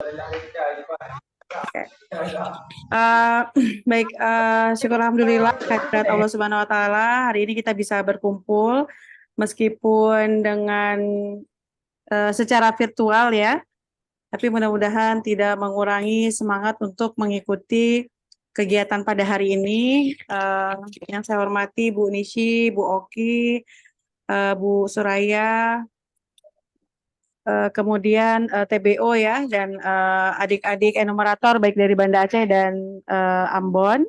Oke. Baik, syukur alhamdulillah kehadirat Allah Subhanahu wa taala. Hari ini kita bisa berkumpul meskipun dengan secara virtual ya. Tapi mudah-mudahan tidak mengurangi semangat untuk mengikuti kegiatan pada hari ini. Yang saya hormati Bu Nishi, Bu Oki, Bu Suraya, kemudian TBO ya, dan adik-adik enumerator baik dari Banda Aceh dan Ambon.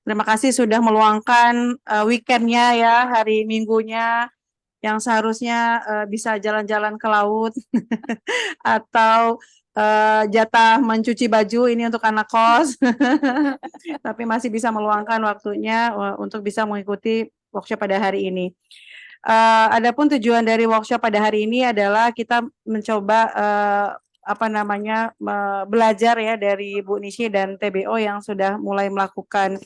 Terima kasih sudah meluangkan weekendnya ya, hari Minggunya yang seharusnya bisa jalan-jalan ke laut atau jatah mencuci baju ini untuk anak kos, tapi masih bisa meluangkan waktunya untuk bisa mengikuti workshop pada hari ini. Adapun tujuan dari workshop pada hari ini adalah kita mencoba belajar ya dari Bu Nishi dan TBO yang sudah mulai melakukan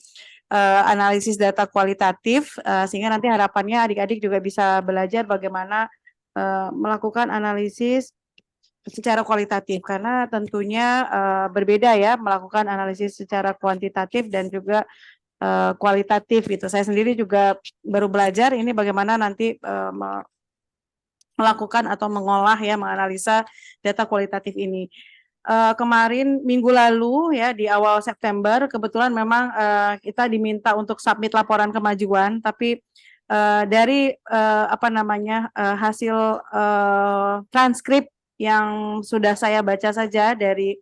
analisis data kualitatif, sehingga nanti harapannya adik-adik juga bisa belajar bagaimana melakukan analisis secara kualitatif, karena tentunya berbeda ya melakukan analisis secara kuantitatif dan juga kualitatif gitu. Saya sendiri juga baru belajar ini bagaimana nanti melakukan atau mengolah ya, menganalisa data kualitatif ini. Kemarin minggu lalu ya di awal September kebetulan memang kita diminta untuk submit laporan kemajuan, tapi dari hasil transkrip yang sudah saya baca saja dari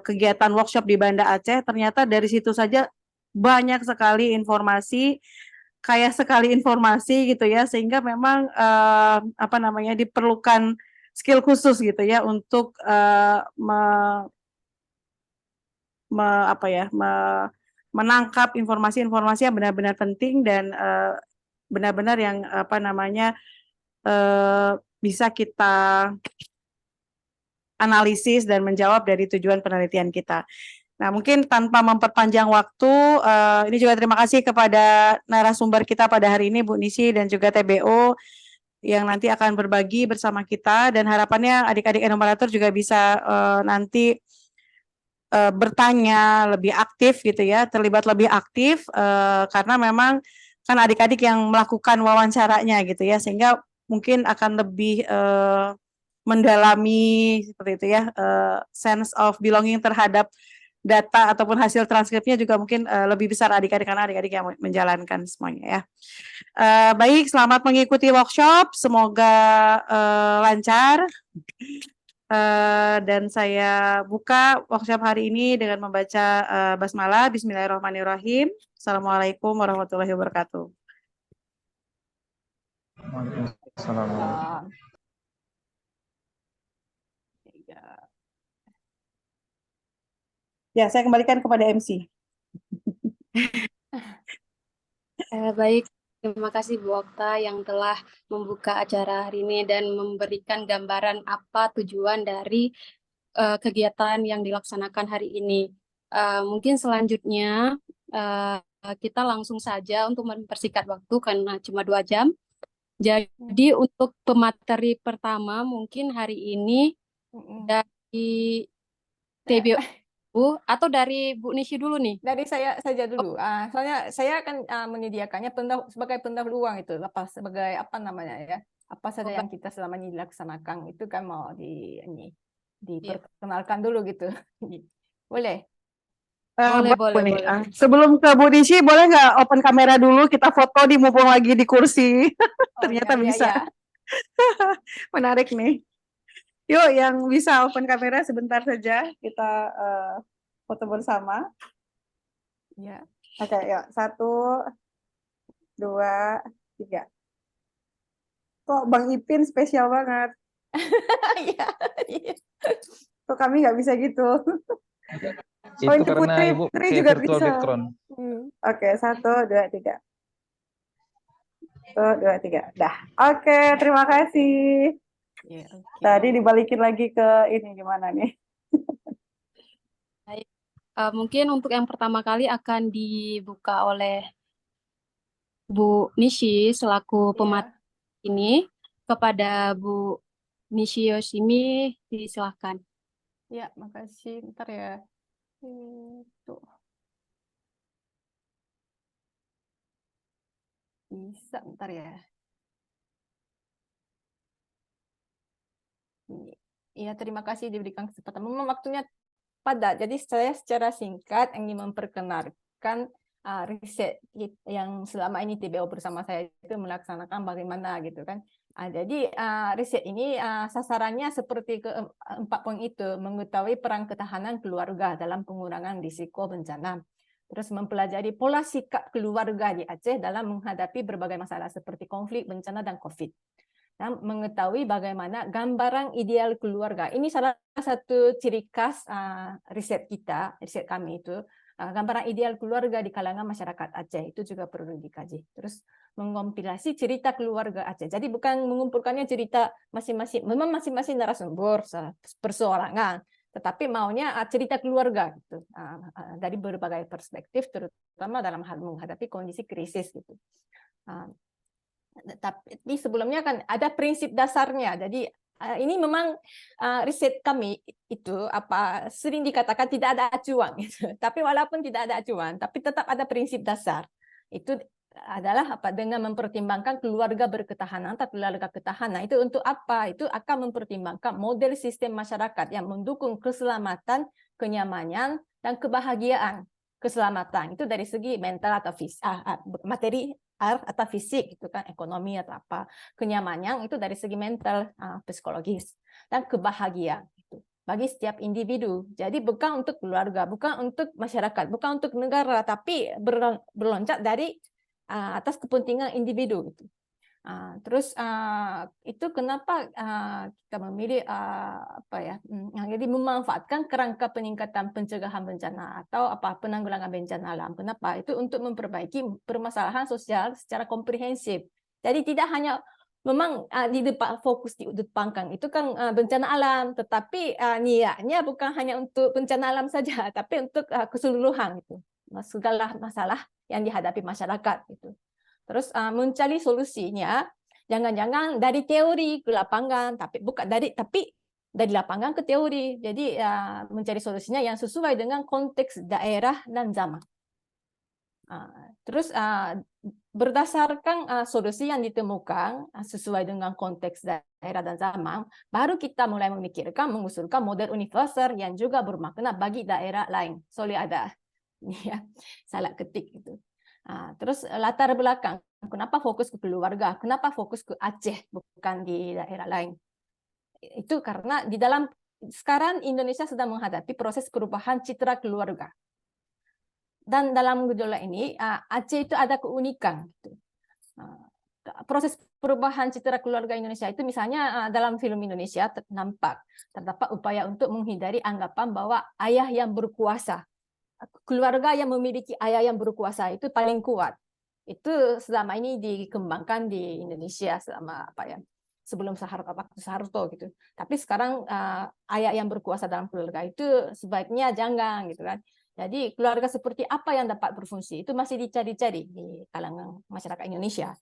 kegiatan workshop di Banda Aceh, ternyata dari situ saja banyak sekali informasi, kaya sekali informasi gitu ya, sehingga memang diperlukan skill khusus gitu ya untuk menangkap informasi-informasi yang benar-benar penting dan benar-benar yang bisa kita analisis dan menjawab dari tujuan penelitian kita. Nah, mungkin tanpa memperpanjang waktu, ini juga terima kasih kepada narasumber kita pada hari ini, Bu Nishi dan juga TBO, yang nanti akan berbagi bersama kita, dan harapannya adik-adik enumerator juga bisa nanti bertanya lebih aktif gitu ya, terlibat lebih aktif, karena memang kan adik-adik yang melakukan wawancaranya gitu ya, sehingga mungkin akan lebih mendalami seperti itu ya, sense of belonging terhadap data ataupun hasil transkripnya juga mungkin lebih besar adik-adik, karena adik-adik yang menjalankan semuanya ya. Baik, selamat mengikuti workshop, semoga lancar. Dan saya buka workshop hari ini dengan membaca basmalah. Bismillahirrahmanirrahim. Assalamualaikum warahmatullahi wabarakatuh. Waalaikumsalam. Ya, saya kembalikan kepada MC. Baik, terima kasih Bu Okta yang telah membuka acara hari ini dan memberikan gambaran apa tujuan dari kegiatan yang dilaksanakan hari ini. Mungkin selanjutnya kita langsung saja untuk mempersingkat waktu karena cuma 2 jam. Jadi untuk pemateri pertama mungkin hari ini dari TBO atau dari Bu Nishi dulu nih? Dari saya saja dulu. Soalnya saya akan menyediakannya sebagai pendahuluan itu, sebagai apa namanya ya? Apa saja yang kita selama ini dilaksanakan itu kan mau diperkenalkan dulu gitu. Boleh? Boleh. Sebelum ke Bu Nishi, boleh nggak open kamera dulu, kita foto di mumpung lagi di kursi. Ternyata bisa. Menarik nih. Yuk, yang bisa open kamera sebentar saja, kita foto bersama. Ya. Oke, yuk. 1, 2, 3. Kok Bang Ipin spesial banget? Iya. Kok kami nggak bisa gitu? Itu ini karena Ibu Putri kayak juga virtual bisa. background. Oke, 1, 2, 3. 1, 2, 3. Dah. Oke, terima kasih. Tadi dibalikin lagi ke ini gimana nih? Baik. Mungkin untuk yang pertama kali akan dibuka oleh Bu Nishi selaku pemateri ini. Kepada Bu Nishi Yoshimi, silakan. Ya, makasih. Ntar ya. Itu bisa, ntar ya. Iya, terima kasih diberikan kesempatan. Memang waktunya padat. Jadi saya secara singkat ingin memperkenalkan riset yang selama ini TBO bersama saya itu melaksanakan bagaimana gitu kan. Jadi riset ini sasarannya seperti keempat poin itu, mengetahui peran ketahanan keluarga dalam pengurangan risiko bencana. Terus mempelajari pola sikap keluarga di Aceh dalam menghadapi berbagai masalah seperti konflik, bencana, dan COVID. Dan mengetahui bagaimana gambaran ideal keluarga. Ini salah satu ciri khas riset kami itu, gambaran ideal keluarga di kalangan masyarakat Aceh itu juga perlu dikaji. Terus mengompilasi cerita keluarga Aceh. Jadi bukan mengumpulkannya cerita masing-masing, memang masing-masing narasumber perseorangan, tetapi maunya cerita keluarga gitu, dari berbagai perspektif, terutama dalam hal menghadapi kondisi krisis gitu. Tapi sebelumnya kan ada prinsip dasarnya. Jadi ini memang riset kami itu sering dikatakan tidak ada acuan gitu. Tapi walaupun tidak ada acuan, tapi tetap ada prinsip dasar. Itu adalah dengan mempertimbangkan keluarga berketahanan atau keluarga ketahanan. Itu untuk apa? Itu akan mempertimbangkan model sistem masyarakat yang mendukung keselamatan, kenyamanan, dan kebahagiaan. Keselamatan itu dari segi mental atau materi atau fisik itu kan, ekonomi atau apa, kenyamanan itu dari segi mental, psikologis, dan kebahagiaan itu bagi setiap individu. Jadi bukan untuk keluarga, bukan untuk masyarakat, bukan untuk negara, tapi berloncat dari atas kepentingan individu gitu. Terus itu kenapa kita memilih jadi memanfaatkan kerangka peningkatan pencegahan bencana atau penanggulangan bencana alam. Kenapa? Itu untuk memperbaiki permasalahan sosial secara komprehensif. Jadi tidak hanya memang fokus didepankan itu kan bencana alam, tetapi niatnya bukan hanya untuk bencana alam saja, tapi untuk keseluruhan itu segala masalah yang dihadapi masyarakat itu. Terus mencari solusinya jangan-jangan dari teori ke lapangan, tapi dari lapangan ke teori. Jadi mencari solusinya yang sesuai dengan konteks daerah dan zaman. Terus berdasarkan solusi yang ditemukan sesuai dengan konteks daerah dan zaman, baru kita mulai memikirkan mengusulkan model universal yang juga bermakna bagi daerah lain. Soalnya ada ini ya, salah ketik itu. Terus latar belakang, kenapa fokus ke keluarga, kenapa fokus ke Aceh bukan di daerah lain? Itu karena di dalam sekarang Indonesia sedang menghadapi proses perubahan citra keluarga. Dan dalam gejolak ini Aceh itu ada keunikan. Gitu. Proses perubahan citra keluarga Indonesia itu misalnya dalam film Indonesia terdapat upaya untuk menghindari anggapan bahwa ayah yang berkuasa, keluarga yang memiliki ayah yang berkuasa itu paling kuat. Itu selama ini dikembangkan di Indonesia selama sebelum Soeharto gitu. Tapi sekarang ayah yang berkuasa dalam keluarga itu sebaiknya jangan gitu kan. Jadi keluarga seperti apa yang dapat berfungsi itu masih dicari-cari di kalangan masyarakat Indonesia.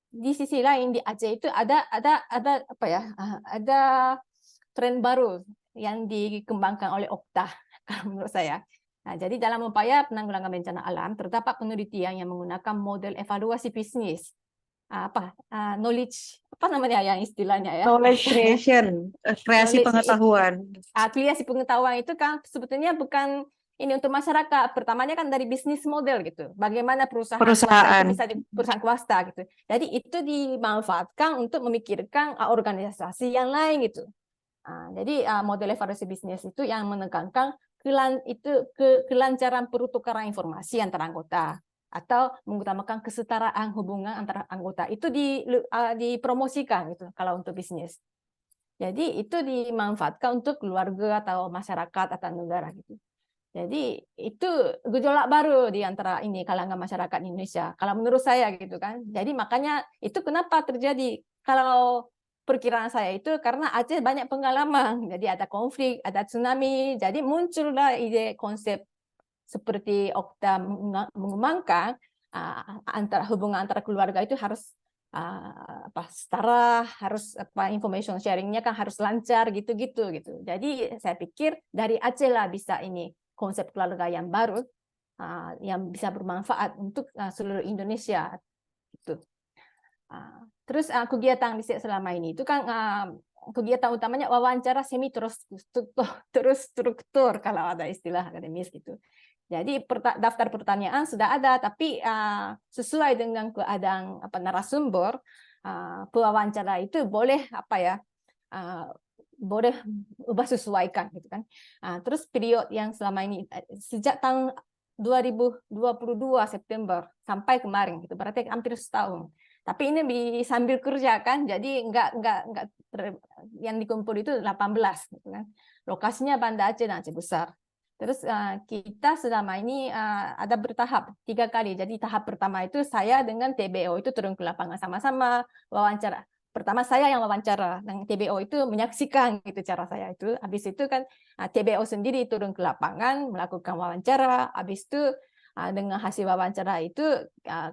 Di sisi lain di Aceh itu ada tren baru yang dikembangkan oleh Okta kalau menurut saya. Jadi dalam upaya penanggulangan bencana alam terdapat penelitian yang menggunakan model evaluasi bisnis, knowledge yang istilahnya ya, Knowledge creation, kreasi pengetahuan. Kreasi pengetahuan itu kan sebetulnya bukan ini untuk masyarakat. Pertamanya kan dari bisnis model gitu. Bagaimana perusahaan swasta itu bisa perusahaan swasta gitu. Jadi itu dimanfaatkan untuk memikirkan organisasi yang lain gitu. Jadi model evaluasi bisnis itu yang menekankan kelancaran pertukaran informasi antara anggota atau mengutamakan kesetaraan hubungan antara anggota itu dipromosikan gitu kalau untuk bisnis. Jadi itu dimanfaatkan untuk keluarga atau masyarakat atau negara gitu. Jadi itu gejolak baru di antara ini kalangan masyarakat Indonesia. Kalau menurut saya gitu kan. Jadi makanya itu kenapa terjadi kalau perkiraan saya itu karena Aceh banyak pengalaman. Jadi ada konflik, ada tsunami. Jadi muncullah ide konsep seperti Okta mengembangkan hubungan antara keluarga itu harus setara, harus information sharingnya kan harus lancar gitu-gitu gitu. Jadi saya pikir dari Aceh lah bisa ini konsep keluarga yang baru yang bisa bermanfaat untuk seluruh Indonesia gitu. Terus kegiatan di selama ini itu kan kegiatan utamanya wawancara semi terstruktur kalau ada istilah akademis gitu. Jadi daftar pertanyaan sudah ada, tapi sesuai dengan keadaan narasumber, pewawancara itu boleh boleh ubah sesuaikan gitu kan. Terus periode yang selama ini sejak tahun 2022 September sampai kemarin gitu, berarti hampir setahun. Tapi ini sambil kerja kan, jadi yang dikumpul itu 18 gitu kan. Lokasinya Banda Aceh dan Aceh Besar. Terus kita selama ini ada bertahap 3 kali. Jadi tahap pertama itu saya dengan TBO itu turun ke lapangan sama-sama wawancara. Pertama saya yang wawancara, dan TBO itu menyaksikan gitu cara saya itu. Habis itu kan TBO sendiri turun ke lapangan melakukan wawancara. Habis itu dengan hasil wawancara itu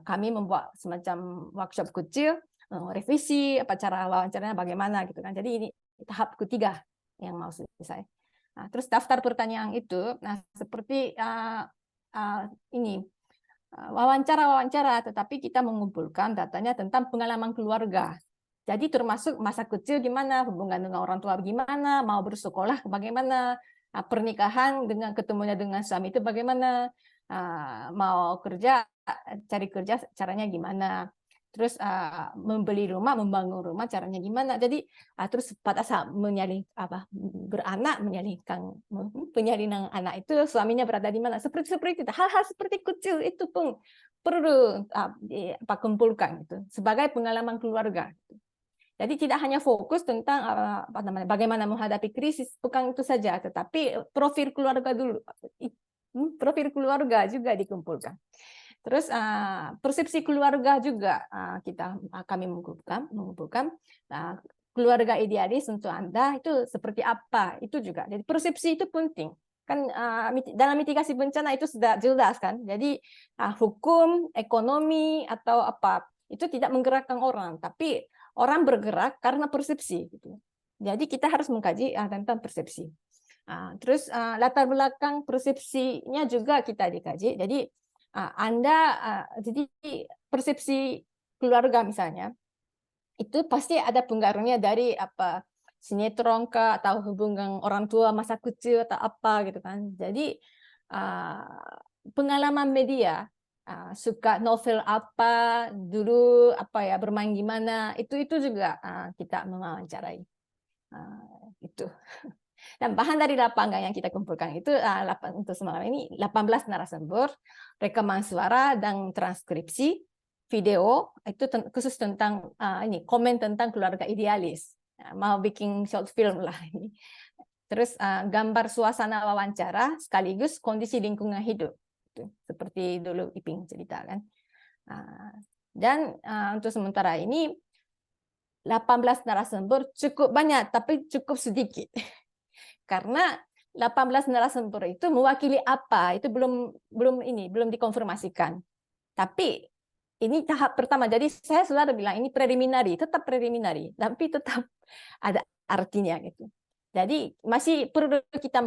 kami membuat semacam workshop kecil, revisi cara wawancaranya bagaimana gitu kan. Jadi ini tahap ketiga yang mau selesai. Terus daftar pertanyaan itu, seperti ini wawancara, tetapi kita mengumpulkan datanya tentang pengalaman keluarga. Jadi termasuk masa kecil gimana, hubungan dengan orang tua gimana, mau bersekolah bagaimana, pernikahan dengan ketemunya dengan suami itu bagaimana, mau kerja, cari kerja caranya gimana. Terus membeli rumah, membangun rumah caranya gimana. Jadi terus pada saat beranak, penyalinan anak itu suaminya berada di mana. Seperti itu. Hal-hal seperti kecil itu pun perlu kumpulkan itu sebagai pengalaman keluarga. Jadi tidak hanya fokus tentang bagaimana menghadapi krisis, bukan itu saja, tetapi profil keluarga dulu. Profil keluarga juga dikumpulkan. Terus persepsi keluarga juga kami mengumpulkan keluarga idealis untuk Anda itu seperti apa, itu juga. Jadi persepsi itu penting. Kan dalam mitigasi bencana itu sudah jelas kan. Jadi hukum, ekonomi atau apa itu tidak menggerakkan orang, tapi orang bergerak karena persepsi gitu. Jadi kita harus mengkaji tentang persepsi. Terus latar belakang persepsinya juga kita dikaji. Jadi jadi persepsi keluarga misalnya itu pasti ada pengaruhnya dari sinetron kah, atau hubungan orang tua masa kecil atau apa gitu kan. Jadi pengalaman media, suka novel apa dulu, bermain gimana, itu juga kita mewawancarai. Itu. Dan bahan dari lapangan yang kita kumpulkan itu untuk semalam ini 18 narasumber, rekaman suara dan transkripsi, video itu khusus tentang komen tentang keluarga idealis. Mau bikin short film lah ini. Terus gambar suasana wawancara sekaligus kondisi lingkungan hidup. Seperti dulu Iping cerita kan. Dan untuk sementara ini 18 narasumber cukup banyak tapi cukup sedikit. Karena 18 narasumber itu mewakili apa itu belum dikonfirmasikan. Tapi ini tahap pertama. Jadi saya sudah bilang ini preliminary, tetap preliminary, tapi tetap ada artinya gitu. Jadi masih perlu kita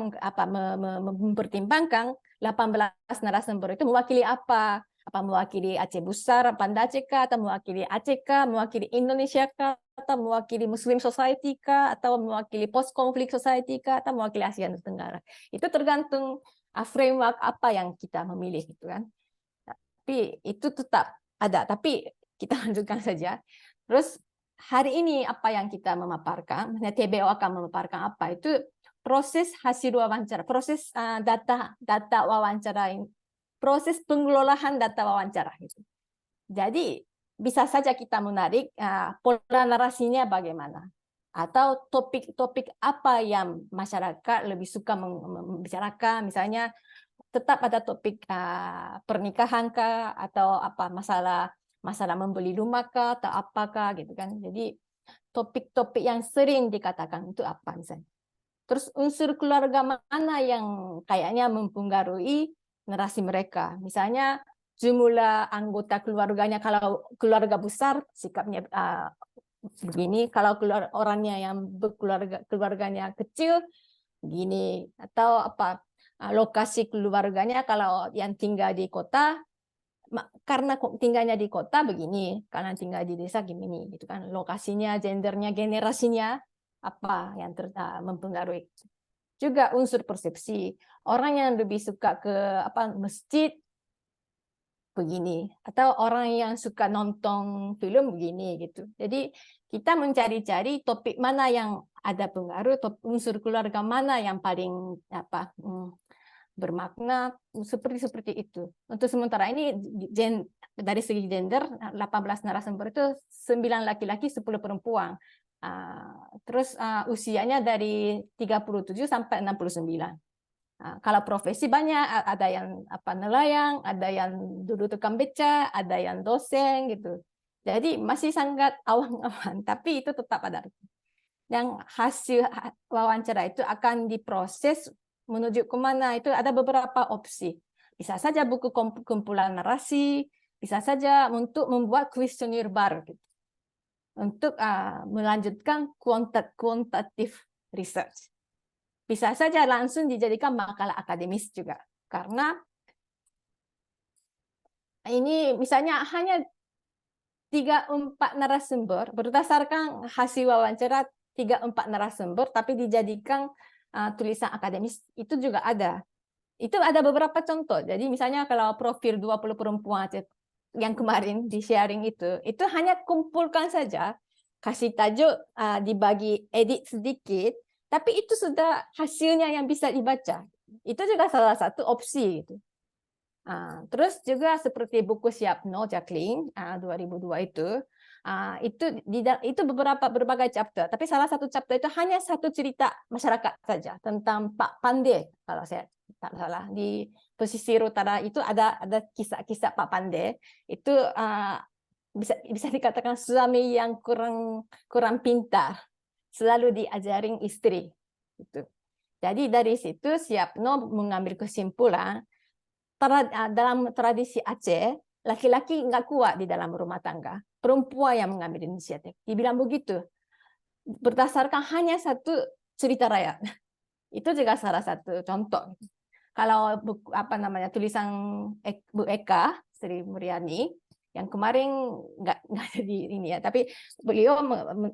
mempertimbangkan 18 narasumber itu mewakili apa? Apa mewakili Aceh Besar, Banda Aceh kah, atau mewakili Aceh kah, mewakili Indonesia kah, atau mewakili Muslim Society kah, atau mewakili post konflik society kah, atau mewakili Asia Tenggara. Itu tergantung framework apa yang kita memilih gitu kan. Tapi itu tetap ada, tapi kita lanjutkan saja. Terus hari ini apa yang kita memaparkan, TBO akan memaparkan apa itu proses hasil wawancara, proses data wawancara, proses pengelolaan data wawancara gitu. Jadi bisa saja kita menarik pola narasinya bagaimana, atau topik-topik apa yang masyarakat lebih suka membicarakan, misalnya tetap ada topik pernikahan kah, atau masalah membeli rumah kah, atau apakah gitu kan. Jadi topik-topik yang sering dikatakan itu apa misalnya. Terus unsur keluarga mana yang kayaknya mempengaruhi narasi mereka. Misalnya jumlah anggota keluarganya, kalau keluarga besar sikapnya begini, kalau orangnya yang keluarganya kecil begini, atau apa lokasi keluarganya, kalau yang tinggal di kota karena tinggalnya di kota begini, karena tinggal di desa gini gitu kan, lokasinya, gendernya, generasinya apa yang mempengaruhi. Juga unsur persepsi, orang yang lebih suka ke masjid begini, atau orang yang suka nonton film begini gitu. Jadi kita mencari-cari topik mana yang ada pengaruh, unsur keluarga mana yang paling bermakna, seperti itu. Untuk sementara ini dari segi gender 18 narasumber itu 9 laki-laki 10 perempuan. Terus usianya dari 37 sampai 69. Kalau profesi banyak, ada yang nelayan, ada yang dulu tukang beca, ada yang dosen gitu. Jadi masih sangat awam-awam, tapi itu tetap ada. Yang hasil wawancara itu akan diproses menuju kemana, itu ada beberapa opsi. Bisa saja buku kumpulan narasi, bisa saja untuk membuat kuesioner baru gitu. Untuk melanjutkan kuantitatif research. Bisa saja langsung dijadikan makalah akademis juga. Karena ini misalnya hanya 3-4 narasumber, berdasarkan hasil wawancara 3-4 narasumber, tapi dijadikan tulisan akademis, itu juga ada. Itu ada beberapa contoh. Jadi misalnya kalau profil 20 perempuan yang kemarin di sharing itu hanya kumpulkan saja, kasih tajuk, dibagi edit sedikit, tapi itu sudah hasilnya yang bisa dibaca. Itu juga salah satu opsi. Gitu. Terus juga seperti buku Siapno Jacqueline 2002 itu berbagai chapter. Tapi salah satu chapter itu hanya satu cerita masyarakat saja tentang Pak Pande, kalau saya tak salah, di pesisir utara itu ada kisah-kisah Pak Pande. Itu bisa dikatakan suami yang kurang pintar, selalu diajarin istri. Gitu. Jadi dari situ Siapno mengambil kesimpulan, dalam tradisi Aceh, laki-laki nggak kuat di dalam rumah tangga, perempuan yang mengambil inisiatif. Dibilang begitu, berdasarkan hanya satu cerita rakyat. Itu juga salah satu contoh. Kalau buku, tulisan Bu Eka Sri Mulyani yang kemarin nggak jadi ini ya, tapi beliau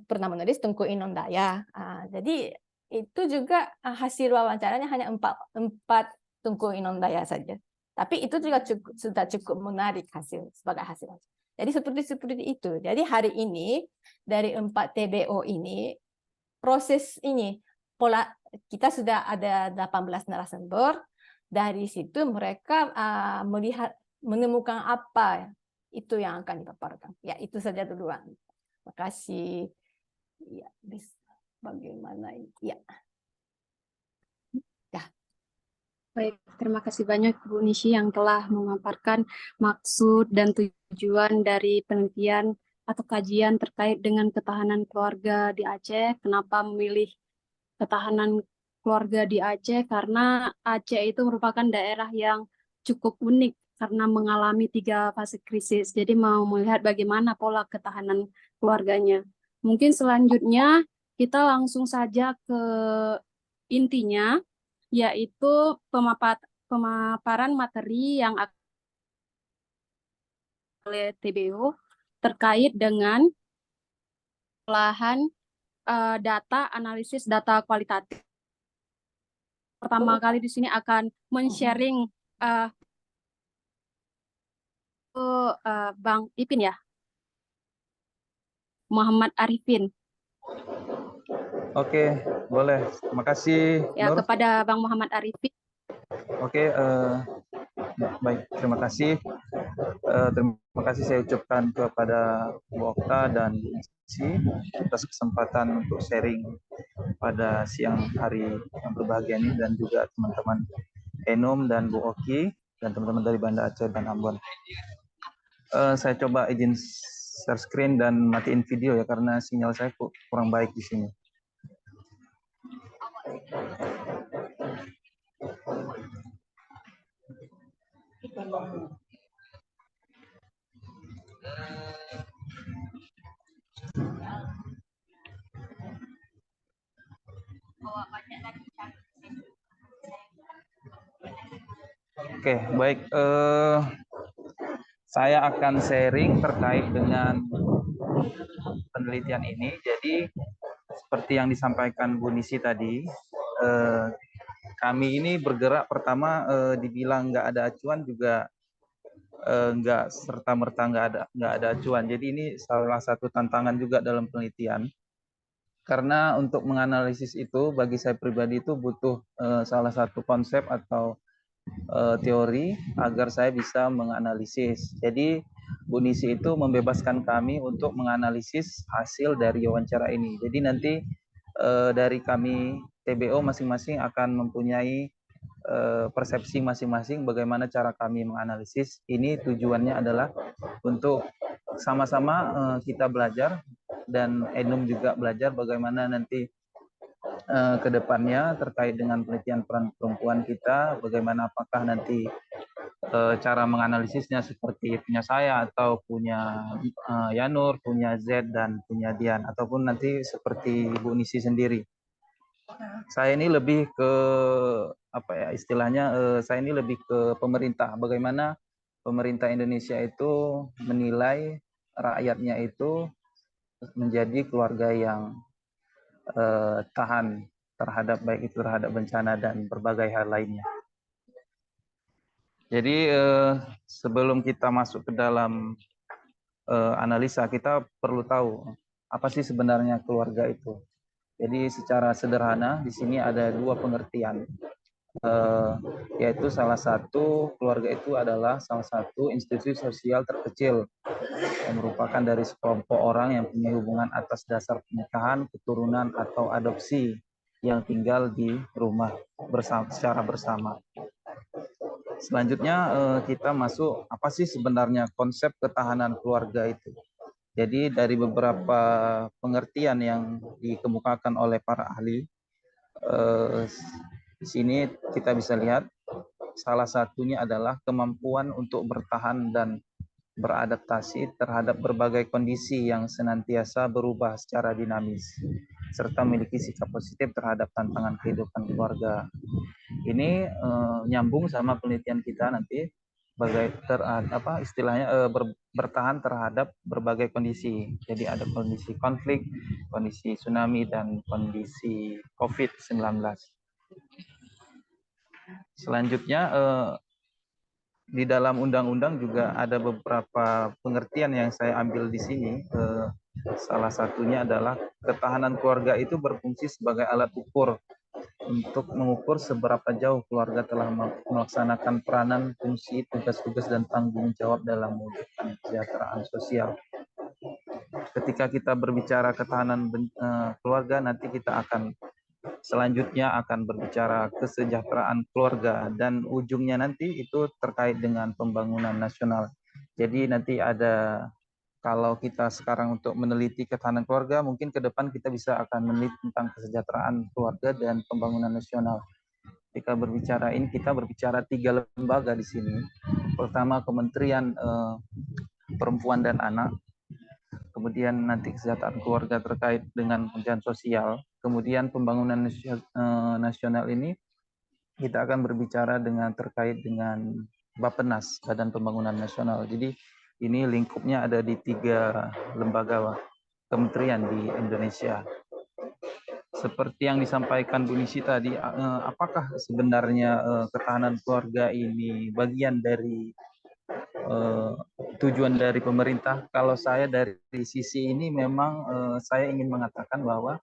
pernah menulis Tunku Inondaya. Jadi itu juga hasil wawancaranya hanya 4 Tunku Inondaya saja. Tapi itu juga sudah cukup menarik sebagai hasil. Jadi seperti itu. Jadi hari ini dari 4 TBO ini, proses ini pola kita sudah ada 18 narasumber. Dari situ mereka menemukan apa itu yang akan dipaparkan. Ya itu saja duluan. Terima kasih. Ya, bagaimana ini? Ya. Baik, terima kasih banyak Bu Nishi yang telah memaparkan maksud dan tujuan dari penelitian atau kajian terkait dengan ketahanan keluarga di Aceh. Kenapa memilih ketahanan keluarga di Aceh? Karena Aceh itu merupakan daerah yang cukup unik karena mengalami 3 fase krisis. Jadi mau melihat bagaimana pola ketahanan keluarganya. Mungkin selanjutnya kita langsung saja ke intinya, yaitu pemaparan materi yang akan oleh TBO terkait dengan olahan data, analisis data kualitatif. Pertama kali di sini akan men-sharing Bang Ipin ya, Muhammad Arifin. Oke, boleh. Terima kasih, Ya, Nur. kepada Bang Muhammad Arifin. Oke, baik. Terima kasih. Terima kasih saya ucapkan kepada Bu Okta dan Si atas kesempatan untuk sharing pada siang hari yang berbahagia ini, dan juga teman-teman Enom dan Bu Oki dan teman-teman dari Banda Aceh dan Ambon. Saya coba izin share screen dan matiin video ya, karena sinyal saya kurang baik di sini. Oke, baik. Saya akan sharing terkait dengan penelitian ini. Jadi seperti yang disampaikan Bu Nisi tadi, kami ini bergerak pertama dibilang nggak ada acuan juga nggak serta-merta nggak ada acuan. Jadi ini salah satu tantangan juga dalam penelitian. Karena untuk menganalisis itu bagi saya pribadi itu butuh salah satu konsep atau teori agar saya bisa menganalisis. Jadi Bu Nisi itu membebaskan kami untuk menganalisis hasil dari wawancara ini. Jadi nanti dari kami TBO masing-masing akan mempunyai persepsi masing-masing bagaimana cara kami menganalisis. Ini tujuannya adalah untuk sama-sama kita belajar dan Enum juga belajar bagaimana nanti ke depannya terkait dengan penelitian peran perempuan kita, bagaimana apakah nanti cara menganalisisnya seperti punya saya atau punya Yanur, punya Z dan punya Dian, ataupun nanti seperti Bu Nisi sendiri. Saya ini lebih ke apa ya istilahnya, saya ini lebih ke pemerintah. Bagaimana pemerintah Indonesia itu menilai rakyatnya itu menjadi keluarga yang tahan terhadap baik itu terhadap bencana dan berbagai hal lainnya. Jadi sebelum kita masuk ke dalam analisa, kita perlu tahu apa sih sebenarnya keluarga itu. Jadi secara sederhana di sini ada dua pengertian, yaitu salah satu keluarga itu adalah salah satu institusi sosial terkecil yang merupakan dari sekelompok orang yang punya hubungan atas dasar pernikahan, keturunan atau adopsi yang tinggal di rumah secara bersama. Selanjutnya kita masuk apa sih sebenarnya konsep ketahanan keluarga itu. Jadi dari beberapa pengertian yang dikemukakan oleh para ahli, di sini kita bisa lihat salah satunya adalah kemampuan untuk bertahan dan beradaptasi terhadap berbagai kondisi yang senantiasa berubah secara dinamis, serta memiliki sikap positif terhadap tantangan kehidupan keluarga. Ini nyambung sama penelitian kita nanti istilahnya bertahan terhadap berbagai kondisi. Jadi ada kondisi konflik, kondisi tsunami, dan kondisi COVID-19. Selanjutnya di dalam undang-undang juga ada beberapa pengertian yang saya ambil di sini. Salah satunya adalah ketahanan keluarga itu berfungsi sebagai alat ukur untuk mengukur seberapa jauh keluarga telah melaksanakan peranan, fungsi, tugas-tugas, dan tanggung jawab dalam mewujudkan kesejahteraan sosial. Ketika kita berbicara ketahanan keluarga, nanti kita akan selanjutnya akan berbicara kesejahteraan keluarga, dan ujungnya nanti itu terkait dengan pembangunan nasional. Jadi nanti ada, kalau kita sekarang untuk meneliti ketahanan keluarga, mungkin ke depan kita bisa akan meneliti tentang kesejahteraan keluarga dan pembangunan nasional. Ketika berbicara ini, kita berbicara 3 lembaga di sini. Pertama, Kementerian Perempuan dan Anak, kemudian nanti kesejahteraan keluarga terkait dengan pendidikan sosial, kemudian pembangunan nasional ini kita akan berbicara dengan terkait dengan Bappenas, Badan Pembangunan Nasional. Jadi ini lingkupnya ada di 3 lembaga kementerian di Indonesia. Seperti yang disampaikan Bu Nisi tadi, apakah sebenarnya ketahanan keluarga ini bagian dari tujuan dari pemerintah? Kalau saya dari sisi ini memang saya ingin mengatakan bahwa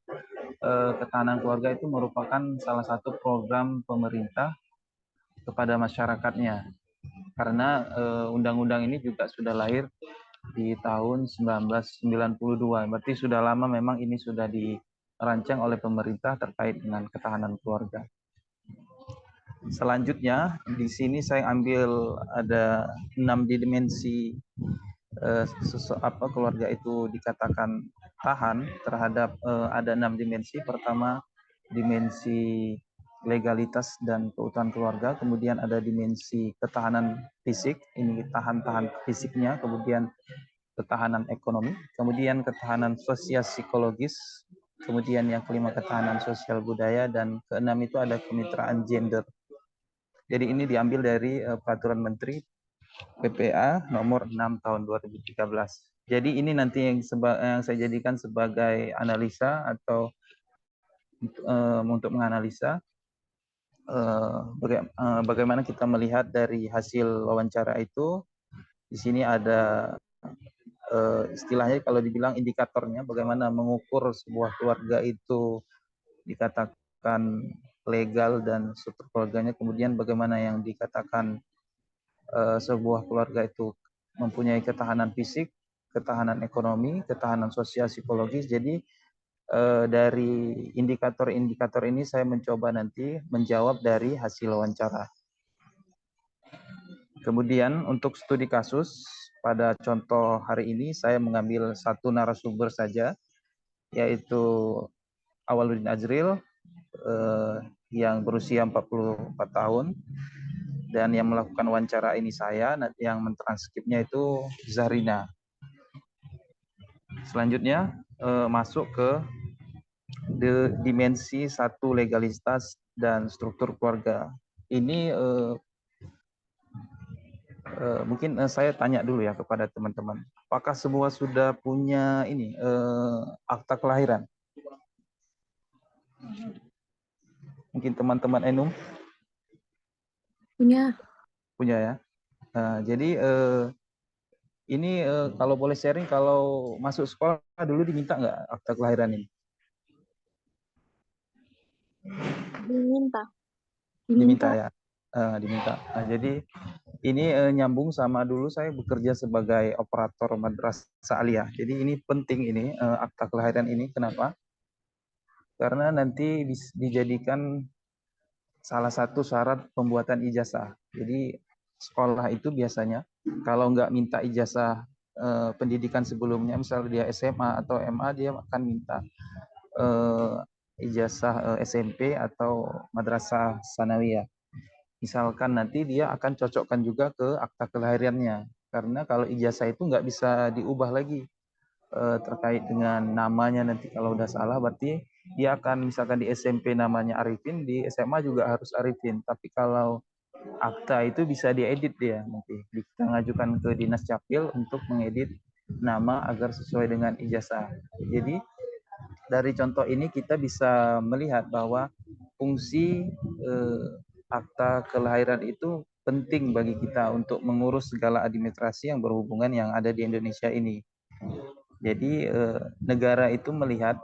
ketahanan keluarga itu merupakan salah satu program pemerintah kepada masyarakatnya. Karena undang-undang ini juga sudah lahir di tahun 1992. Berarti sudah lama memang ini sudah dirancang oleh pemerintah terkait dengan ketahanan keluarga. Selanjutnya di sini saya ambil ada 6 dimensi keluarga itu dikatakan tahan terhadap ada 6 dimensi. Pertama, dimensi legalitas dan keutuhan keluarga, kemudian ada dimensi ketahanan fisik, ini tahan fisiknya, kemudian ketahanan ekonomi, kemudian ketahanan sosial psikologis, kemudian yang kelima ketahanan sosial budaya, dan keenam itu ada kemitraan gender. Jadi ini diambil dari Peraturan Menteri PPA nomor 6 tahun 2013. Jadi ini nanti yang saya jadikan sebagai analisa atau untuk menganalisa bagaimana kita melihat dari hasil wawancara itu. Di sini ada istilahnya kalau dibilang indikatornya, bagaimana mengukur sebuah keluarga itu dikatakan legal dan struktur keluarganya, kemudian bagaimana yang dikatakan sebuah keluarga itu mempunyai ketahanan fisik, ketahanan ekonomi, ketahanan sosial psikologis. Jadi dari indikator-indikator ini saya mencoba nanti menjawab dari hasil wawancara. Kemudian untuk studi kasus, pada contoh hari ini saya mengambil satu narasumber saja, yaitu Awaludin Azril yang berusia 44 tahun, dan yang melakukan wawancara ini saya, yang mentranskripnya itu Zahrina. Selanjutnya masuk ke dimensi satu, legalitas dan struktur keluarga. Ini mungkin saya tanya dulu ya kepada teman-teman, apakah semua sudah punya ini akta kelahiran? Mungkin teman-teman Enum punya ya. Jadi ini kalau boleh sharing, kalau masuk sekolah dulu diminta nggak akta kelahiran ini? Diminta ya. Diminta. Nah, jadi ini nyambung sama dulu saya bekerja sebagai operator madrasah aliyah. Jadi ini penting ini akta kelahiran ini. Kenapa? Karena nanti dijadikan salah satu syarat pembuatan ijazah. Jadi sekolah itu biasanya kalau nggak minta ijazah pendidikan sebelumnya, misalnya dia SMA atau MA, dia akan minta ijazah SMP atau madrasah sanawiyah. Misalkan nanti dia akan cocokkan juga ke akta kelahirannya, karena kalau ijazah itu nggak bisa diubah lagi terkait dengan namanya. Nanti kalau udah salah berarti dia akan, misalkan di SMP namanya Arifin, di SMA juga harus Arifin. Tapi kalau akta itu bisa diedit, dia nanti kita ngajukan ke Dinas Capil untuk mengedit nama agar sesuai dengan ijazah. Jadi dari contoh ini kita bisa melihat bahwa fungsi akta kelahiran itu penting bagi kita untuk mengurus segala administrasi yang berhubungan yang ada di Indonesia ini. Jadi negara itu melihat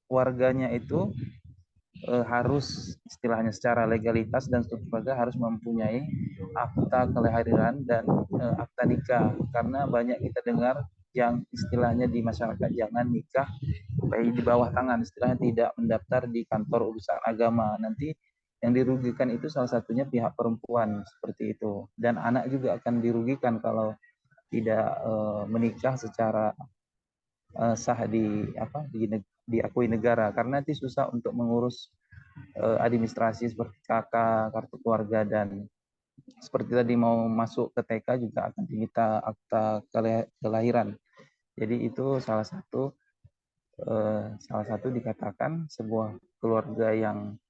warganya itu harus istilahnya secara legalitas dan struktur keluarga harus mempunyai akta kelahiran dan akta nikah, karena banyak kita dengar yang istilahnya di masyarakat, jangan nikah bayi di bawah tangan, istilahnya tidak mendaftar di kantor urusan agama. Nanti yang dirugikan itu salah satunya pihak perempuan, seperti itu. Dan anak juga akan dirugikan kalau tidak menikah secara sah diakui negara, karena nanti susah untuk mengurus administrasi seperti KK, kartu keluarga, dan seperti tadi mau masuk ke TK juga akan diminta akta kelahiran. Jadi itu salah satu dikatakan sebuah keluarga yang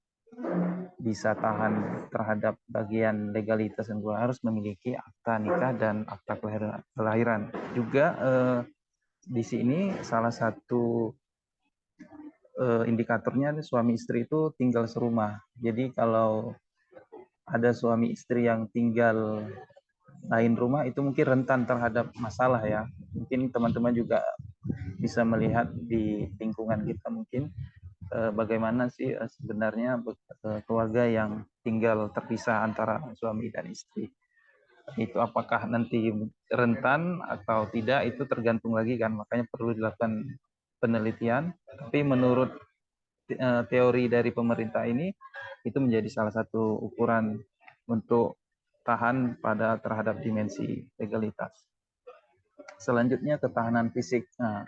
bisa tahan terhadap bagian legalitas dan harus memiliki akta nikah dan akta kelahiran. Juga di sini salah satu indikatornya suami istri itu tinggal serumah. Jadi kalau ada suami istri yang tinggal lain rumah, itu mungkin rentan terhadap masalah ya. Mungkin teman-teman juga bisa melihat di lingkungan kita mungkin bagaimana sih sebenarnya keluarga yang tinggal terpisah antara suami dan istri. Itu apakah nanti rentan atau tidak, itu tergantung lagi kan, makanya perlu dilakukan penelitian. Tapi menurut teori dari pemerintah ini, itu menjadi salah satu ukuran untuk tahan terhadap dimensi legalitas. Selanjutnya ketahanan fisik. Nah,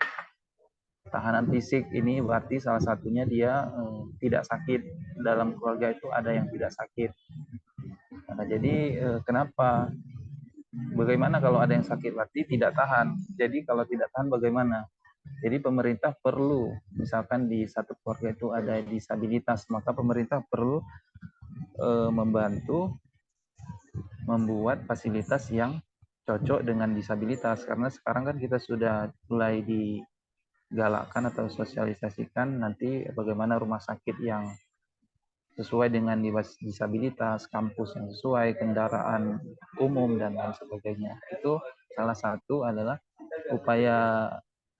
tahanan fisik ini berarti salah satunya dia tidak sakit. Dalam keluarga itu ada yang tidak sakit. Nah, jadi kenapa? Bagaimana kalau ada yang sakit? Berarti tidak tahan. Jadi kalau tidak tahan bagaimana? Jadi pemerintah perlu, misalkan di satu keluarga itu ada disabilitas, maka pemerintah perlu membantu membuat fasilitas yang cocok dengan disabilitas, karena sekarang kan kita sudah mulai digalakkan atau sosialisasikan nanti bagaimana rumah sakit yang sesuai dengan disabilitas, kampus yang sesuai, kendaraan umum dan lain sebagainya. Itu salah satu adalah upaya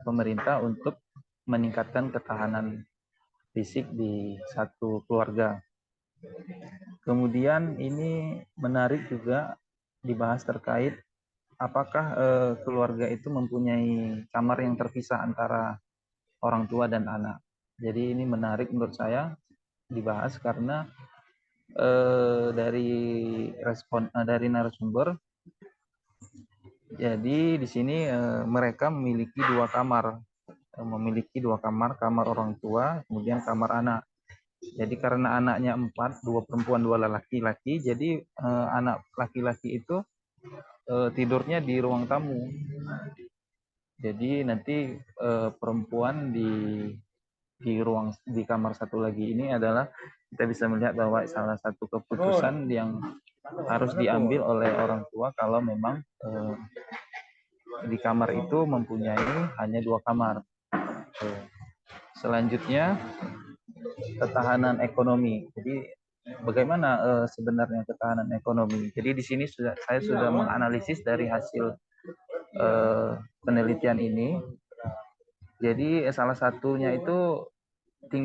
pemerintah untuk meningkatkan ketahanan fisik di satu keluarga. Kemudian ini menarik juga dibahas terkait apakah keluarga itu mempunyai kamar yang terpisah antara orang tua dan anak. Jadi ini menarik menurut saya dibahas karena dari narasumber, jadi di sini mereka memiliki dua kamar, kamar orang tua, kemudian kamar anak. Jadi karena anaknya 4, 2 perempuan, 2 laki-laki, jadi anak laki-laki itu tidurnya di ruang tamu. Jadi nanti perempuan di kamar satu lagi ini adalah kita bisa melihat bahwa salah satu keputusan yang harus diambil oleh orang tua kalau memang di kamar itu mempunyai hanya 2 kamar. Selanjutnya ketahanan ekonomi. Jadi bagaimana sebenarnya ketahanan ekonomi? Jadi di sini saya sudah menganalisis dari hasil penelitian ini. Jadi salah satunya itu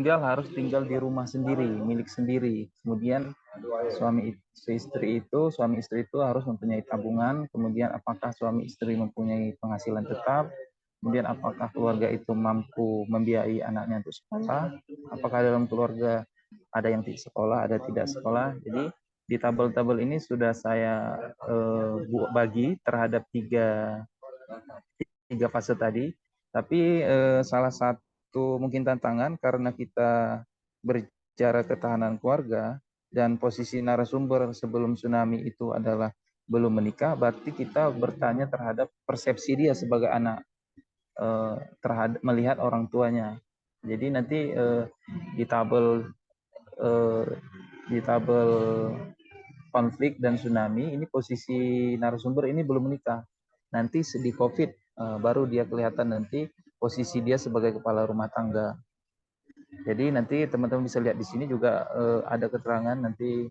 harus tinggal di rumah sendiri, milik sendiri. Kemudian suami istri itu harus mempunyai tabungan. Kemudian apakah suami istri mempunyai penghasilan tetap? Kemudian apakah keluarga itu mampu membiayai anaknya untuk sekolah? Apakah dalam keluarga ada yang tidak sekolah, ada tidak sekolah? Jadi di tabel-tabel ini sudah saya bagi terhadap tiga fase tadi. Tapi salah satu mungkin tantangan karena kita berbicara ketahanan keluarga dan posisi narasumber sebelum tsunami itu adalah belum menikah, berarti kita bertanya terhadap persepsi dia sebagai anak terhadap melihat orang tuanya. Jadi nanti di tabel konflik dan tsunami ini posisi narasumber ini belum menikah. Nanti di COVID baru dia kelihatan nanti posisi dia sebagai kepala rumah tangga. Jadi nanti teman-teman bisa lihat di sini juga ada keterangan nanti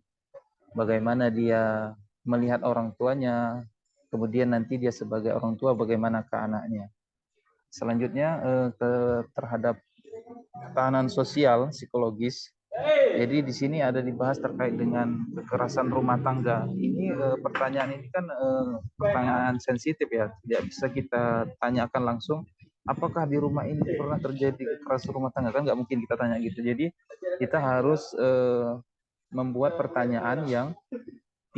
bagaimana dia melihat orang tuanya, kemudian nanti dia sebagai orang tua bagaimana ke anaknya. Selanjutnya terhadap ketahanan sosial psikologis. Jadi di sini ada dibahas terkait dengan kekerasan rumah tangga. Ini pertanyaan ini kan pertanyaan sensitif ya, tidak bisa kita tanyakan langsung. Apakah di rumah ini pernah terjadi kekerasan rumah tangga? Kan nggak mungkin kita tanya gitu. Jadi kita harus membuat pertanyaan yang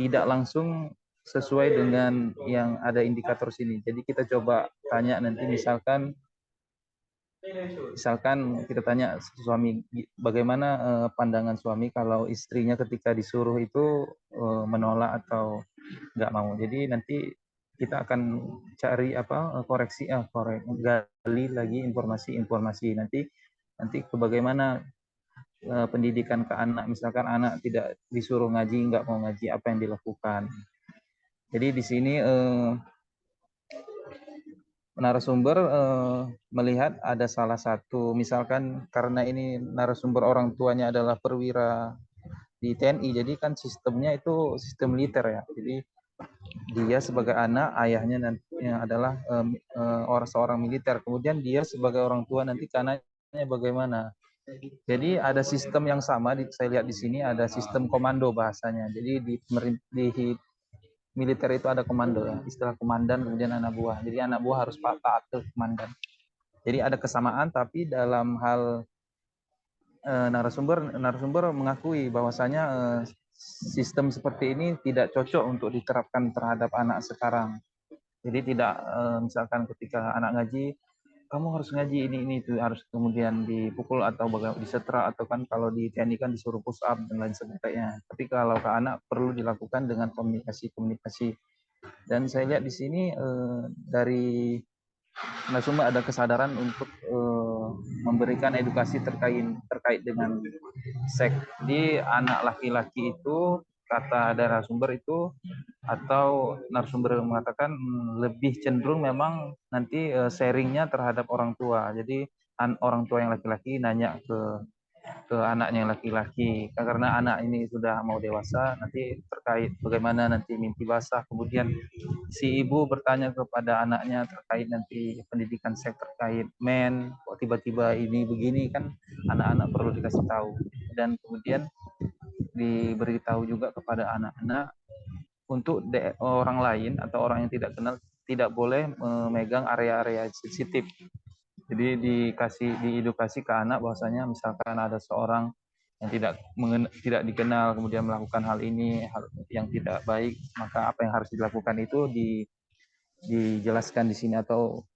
tidak langsung sesuai dengan yang ada indikator sini. Jadi kita coba tanya nanti misalkan kita tanya suami bagaimana pandangan suami kalau istrinya ketika disuruh itu menolak atau nggak mau. Jadi nanti kita akan cari gali lagi informasi nanti bagaimana pendidikan ke anak, misalkan anak tidak disuruh ngaji, nggak mau ngaji, apa yang dilakukan. Jadi di sini narasumber melihat ada salah satu, misalkan karena ini narasumber orang tuanya adalah perwira di TNI, jadi kan sistemnya itu sistem militer ya. Jadi dia sebagai anak, ayahnya nanti adalah seorang militer. Kemudian dia sebagai orang tua nanti anaknya bagaimana. Jadi ada sistem yang sama, saya lihat di sini ada sistem komando bahasanya. Jadi di militer itu ada komando ya, istilah komandan kemudian anak buah. Jadi anak buah harus taat ke komandan. Jadi ada kesamaan, tapi dalam hal narasumber mengakui bahwasanya sistem seperti ini tidak cocok untuk diterapkan terhadap anak sekarang. Jadi tidak misalkan ketika anak ngaji, kamu harus ngaji ini itu harus kemudian dipukul atau disetra, atau kan kalau di TNI kan disuruh push up dan lain sebagainya. Tapi kalau ke anak perlu dilakukan dengan komunikasi. Dan saya lihat di sini dari narasumber ada kesadaran untuk memberikan edukasi terkait dengan seks. Jadi anak laki-laki itu kata ada narasumber itu, atau narasumber mengatakan lebih cenderung memang nanti sharingnya terhadap orang tua. Jadi orang tua yang laki-laki nanya ke anaknya yang laki-laki, karena anak ini sudah mau dewasa, nanti terkait bagaimana nanti mimpi basah. Kemudian si ibu bertanya kepada anaknya terkait nanti pendidikan seks terkait men, kok tiba-tiba ini begini, kan anak-anak perlu dikasih tahu. Dan kemudian diberitahu juga kepada anak-anak untuk orang lain atau orang yang tidak kenal tidak boleh memegang area-area sensitif. Jadi diedukasi ke anak bahwasanya misalkan ada seorang yang tidak dikenal kemudian melakukan hal ini, hal yang tidak baik, maka apa yang harus dilakukan itu dijelaskan di sini atau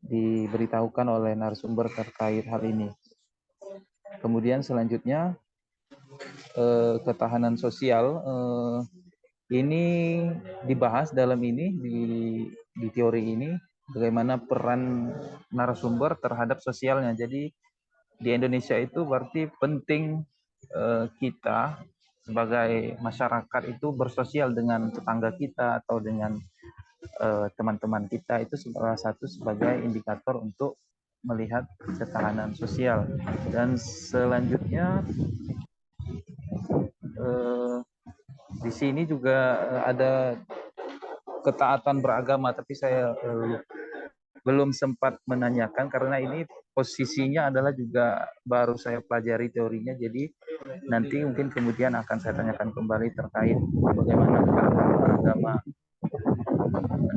diberitahukan oleh narasumber terkait hal ini. Kemudian selanjutnya ketahanan sosial ini dibahas dalam ini di teori ini, bagaimana peran narasumber terhadap sosialnya. Jadi di Indonesia itu berarti penting kita sebagai masyarakat itu bersosial dengan tetangga kita atau dengan teman-teman kita, itu salah satu sebagai indikator untuk melihat ketahanan sosial. Dan selanjutnya di sini juga ada ketaatan beragama, tapi saya belum sempat menanyakan karena ini posisinya adalah juga baru saya pelajari teorinya, jadi nanti mungkin kemudian akan saya tanyakan kembali terkait bagaimana ketaatan beragama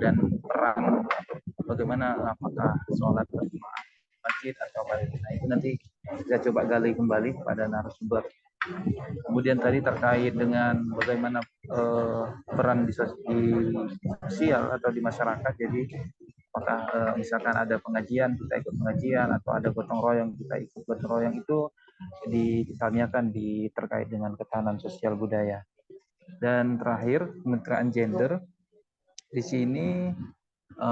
dan perang, bagaimana apakah sholat berjamaah masjid atau apa. Nah, itu nanti saya coba gali kembali kepada narasumber. Kemudian tadi terkait dengan bagaimana peran di sosial atau di masyarakat. Jadi apakah misalkan ada pengajian kita ikut pengajian, atau ada gotong royong kita ikut gotong royong, itu ditanyakan terkait dengan ketahanan sosial budaya. Dan terakhir kemitraan gender. Di sini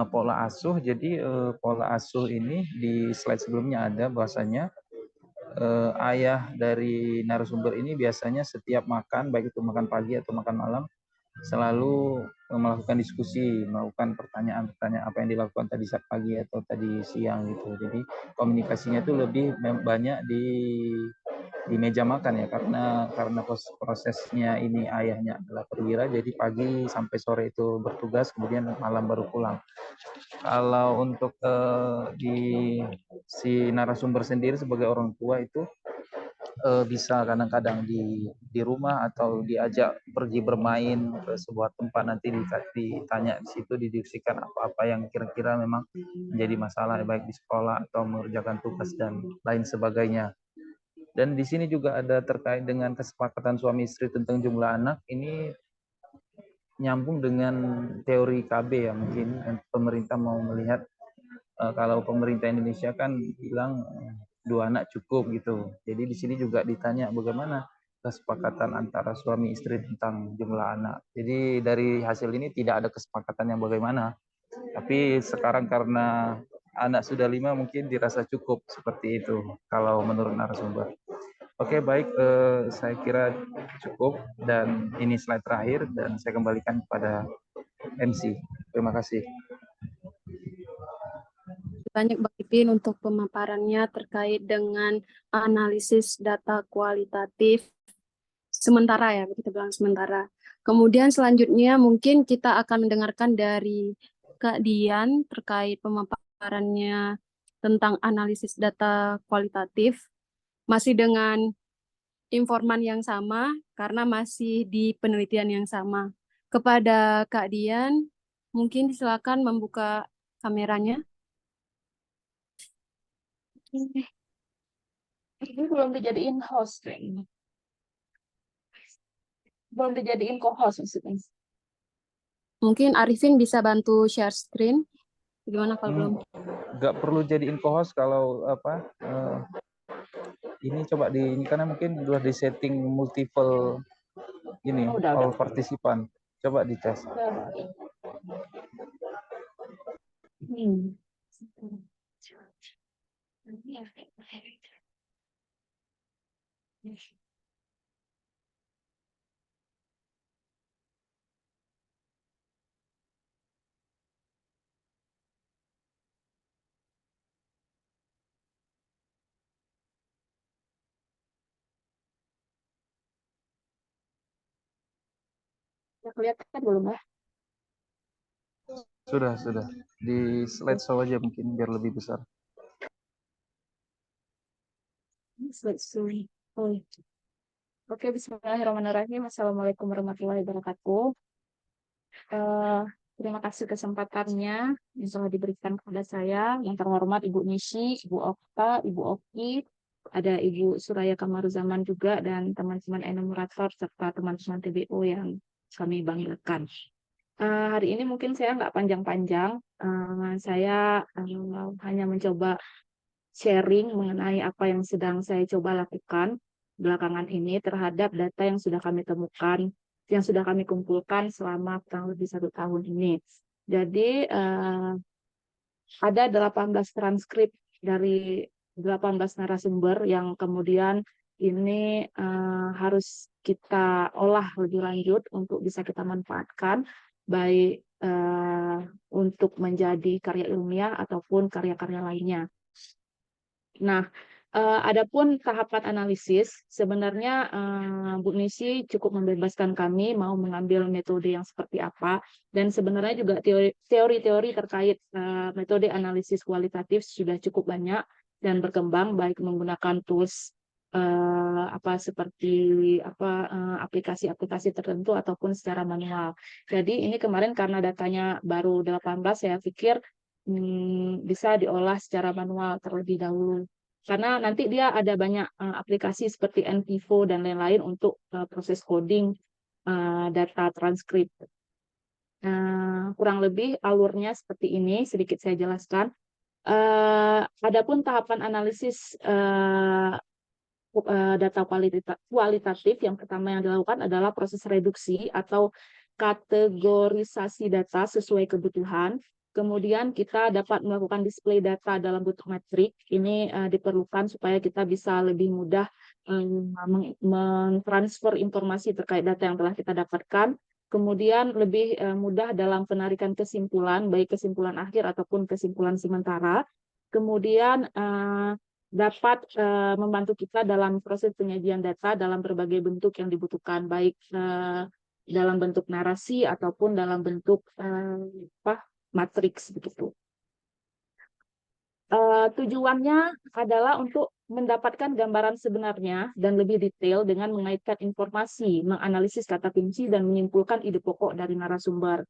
pola asuh. Jadi pola asuh ini di slide sebelumnya ada bahwasanya ayah dari narasumber ini biasanya setiap makan, baik itu makan pagi atau makan malam, selalu melakukan diskusi, melakukan pertanyaan-pertanyaan apa yang dilakukan tadi saat pagi atau tadi siang gitu. Jadi komunikasinya itu lebih banyak di meja makan ya, karena prosesnya ini ayahnya adalah perwira, jadi pagi sampai sore itu bertugas, kemudian malam baru pulang. Kalau untuk di si narasumber sendiri sebagai orang tua itu bisa kadang-kadang di rumah atau diajak pergi bermain ke sebuah tempat, nanti ditanya di situ, didiskusikan apa-apa yang kira-kira memang menjadi masalah baik di sekolah atau mengerjakan tugas dan lain sebagainya. Dan di sini juga ada terkait dengan kesepakatan suami istri tentang jumlah anak. Ini nyambung dengan teori KB ya, mungkin pemerintah mau melihat kalau pemerintah Indonesia kan bilang 2 anak cukup gitu. Jadi di sini juga ditanya bagaimana kesepakatan antara suami istri tentang jumlah anak. Jadi dari hasil ini tidak ada kesepakatan yang bagaimana. Tapi sekarang karena anak sudah 5 mungkin dirasa cukup, seperti itu kalau menurut narasumber. Oke, baik, saya kira cukup dan ini slide terakhir dan saya kembalikan kepada MC. Terima kasih. Banyak Bang Ipin untuk pemaparannya terkait dengan analisis data kualitatif sementara ya, kita bilang sementara. Kemudian selanjutnya mungkin kita akan mendengarkan dari Kak Dian terkait pemaparannya tentang analisis data kualitatif, masih dengan informan yang sama karena masih di penelitian yang sama. Kepada Kak Dian, mungkin silakan membuka kameranya. Ini belum dijadiin host kayaknya. Belum dijadiin co-host maksudnya. Mungkin Arifin bisa bantu share screen. Gimana kalau belum? Nggak perlu jadiin co-host kalau apa. Ini coba ini karena mungkin sudah di setting multiple ini all partisipan. Coba dites. Bisa kelihatan belum ya? Sudah. Di slideshow aja mungkin biar lebih besar. Slide sorry. Oh, iya. Oke, bismillahirrahmanirrahim. Assalamualaikum warahmatullahi wabarakatuh. Terima kasih kesempatannya yang telah diberikan kepada saya. Yang terhormat Ibu Nishi, Ibu Okta, Ibu Oki, ada Ibu Suraya Kamaruzaman juga, dan teman-teman enumerator serta teman-teman TBO yang kami banggakan. Hari ini mungkin saya nggak panjang-panjang. Saya hanya mencoba sharing mengenai apa yang sedang saya coba lakukan belakangan ini terhadap data yang sudah kami temukan, yang sudah kami kumpulkan selama kurang lebih 1 tahun ini. Jadi ada 18 transkrip dari 18 narasumber yang kemudian ini harus kita olah lebih lanjut untuk bisa kita manfaatkan, baik untuk menjadi karya ilmiah ataupun karya-karya lainnya. Nah, adapun tahapan analisis, sebenarnya Bu Nisi cukup membebaskan kami mau mengambil metode yang seperti apa, dan sebenarnya juga teori-teori terkait metode analisis kualitatif sudah cukup banyak dan berkembang, baik menggunakan tools seperti aplikasi-aplikasi tertentu ataupun secara manual. Jadi ini kemarin karena datanya baru 18, saya pikir bisa diolah secara manual terlebih dahulu. Karena nanti dia ada banyak aplikasi seperti NVivo dan lain-lain untuk proses coding data transkrip. Kurang lebih alurnya seperti ini, sedikit saya jelaskan. Adapun tahapan analisis data kualitatif, yang pertama yang dilakukan adalah proses reduksi atau kategorisasi data sesuai kebutuhan. Kemudian kita dapat melakukan display data dalam bentuk metrik. Ini diperlukan supaya kita bisa lebih mudah mentransfer informasi terkait data yang telah kita dapatkan. Kemudian lebih mudah dalam penarikan kesimpulan, baik kesimpulan akhir ataupun kesimpulan sementara. Kemudian dapat membantu kita dalam proses penyajian data dalam berbagai bentuk yang dibutuhkan, baik dalam bentuk narasi ataupun dalam bentuk matriks begitu. Tujuannya adalah untuk mendapatkan gambaran sebenarnya dan lebih detail dengan mengaitkan informasi, menganalisis kata kunci, dan menyimpulkan ide pokok dari narasumber.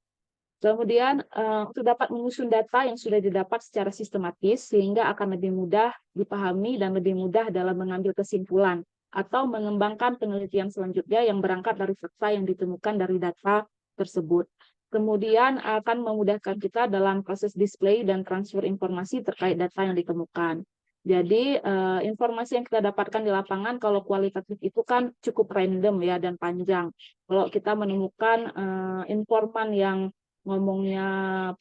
Kemudian untuk dapat menyusun data yang sudah didapat secara sistematis sehingga akan lebih mudah dipahami dan lebih mudah dalam mengambil kesimpulan atau mengembangkan penelitian selanjutnya yang berangkat dari fakta yang ditemukan dari data tersebut. Kemudian akan memudahkan kita dalam proses display dan transfer informasi terkait data yang ditemukan. Jadi informasi yang kita dapatkan di lapangan kalau kualitatif itu kan cukup random ya dan panjang. Kalau kita menemukan informan yang ngomongnya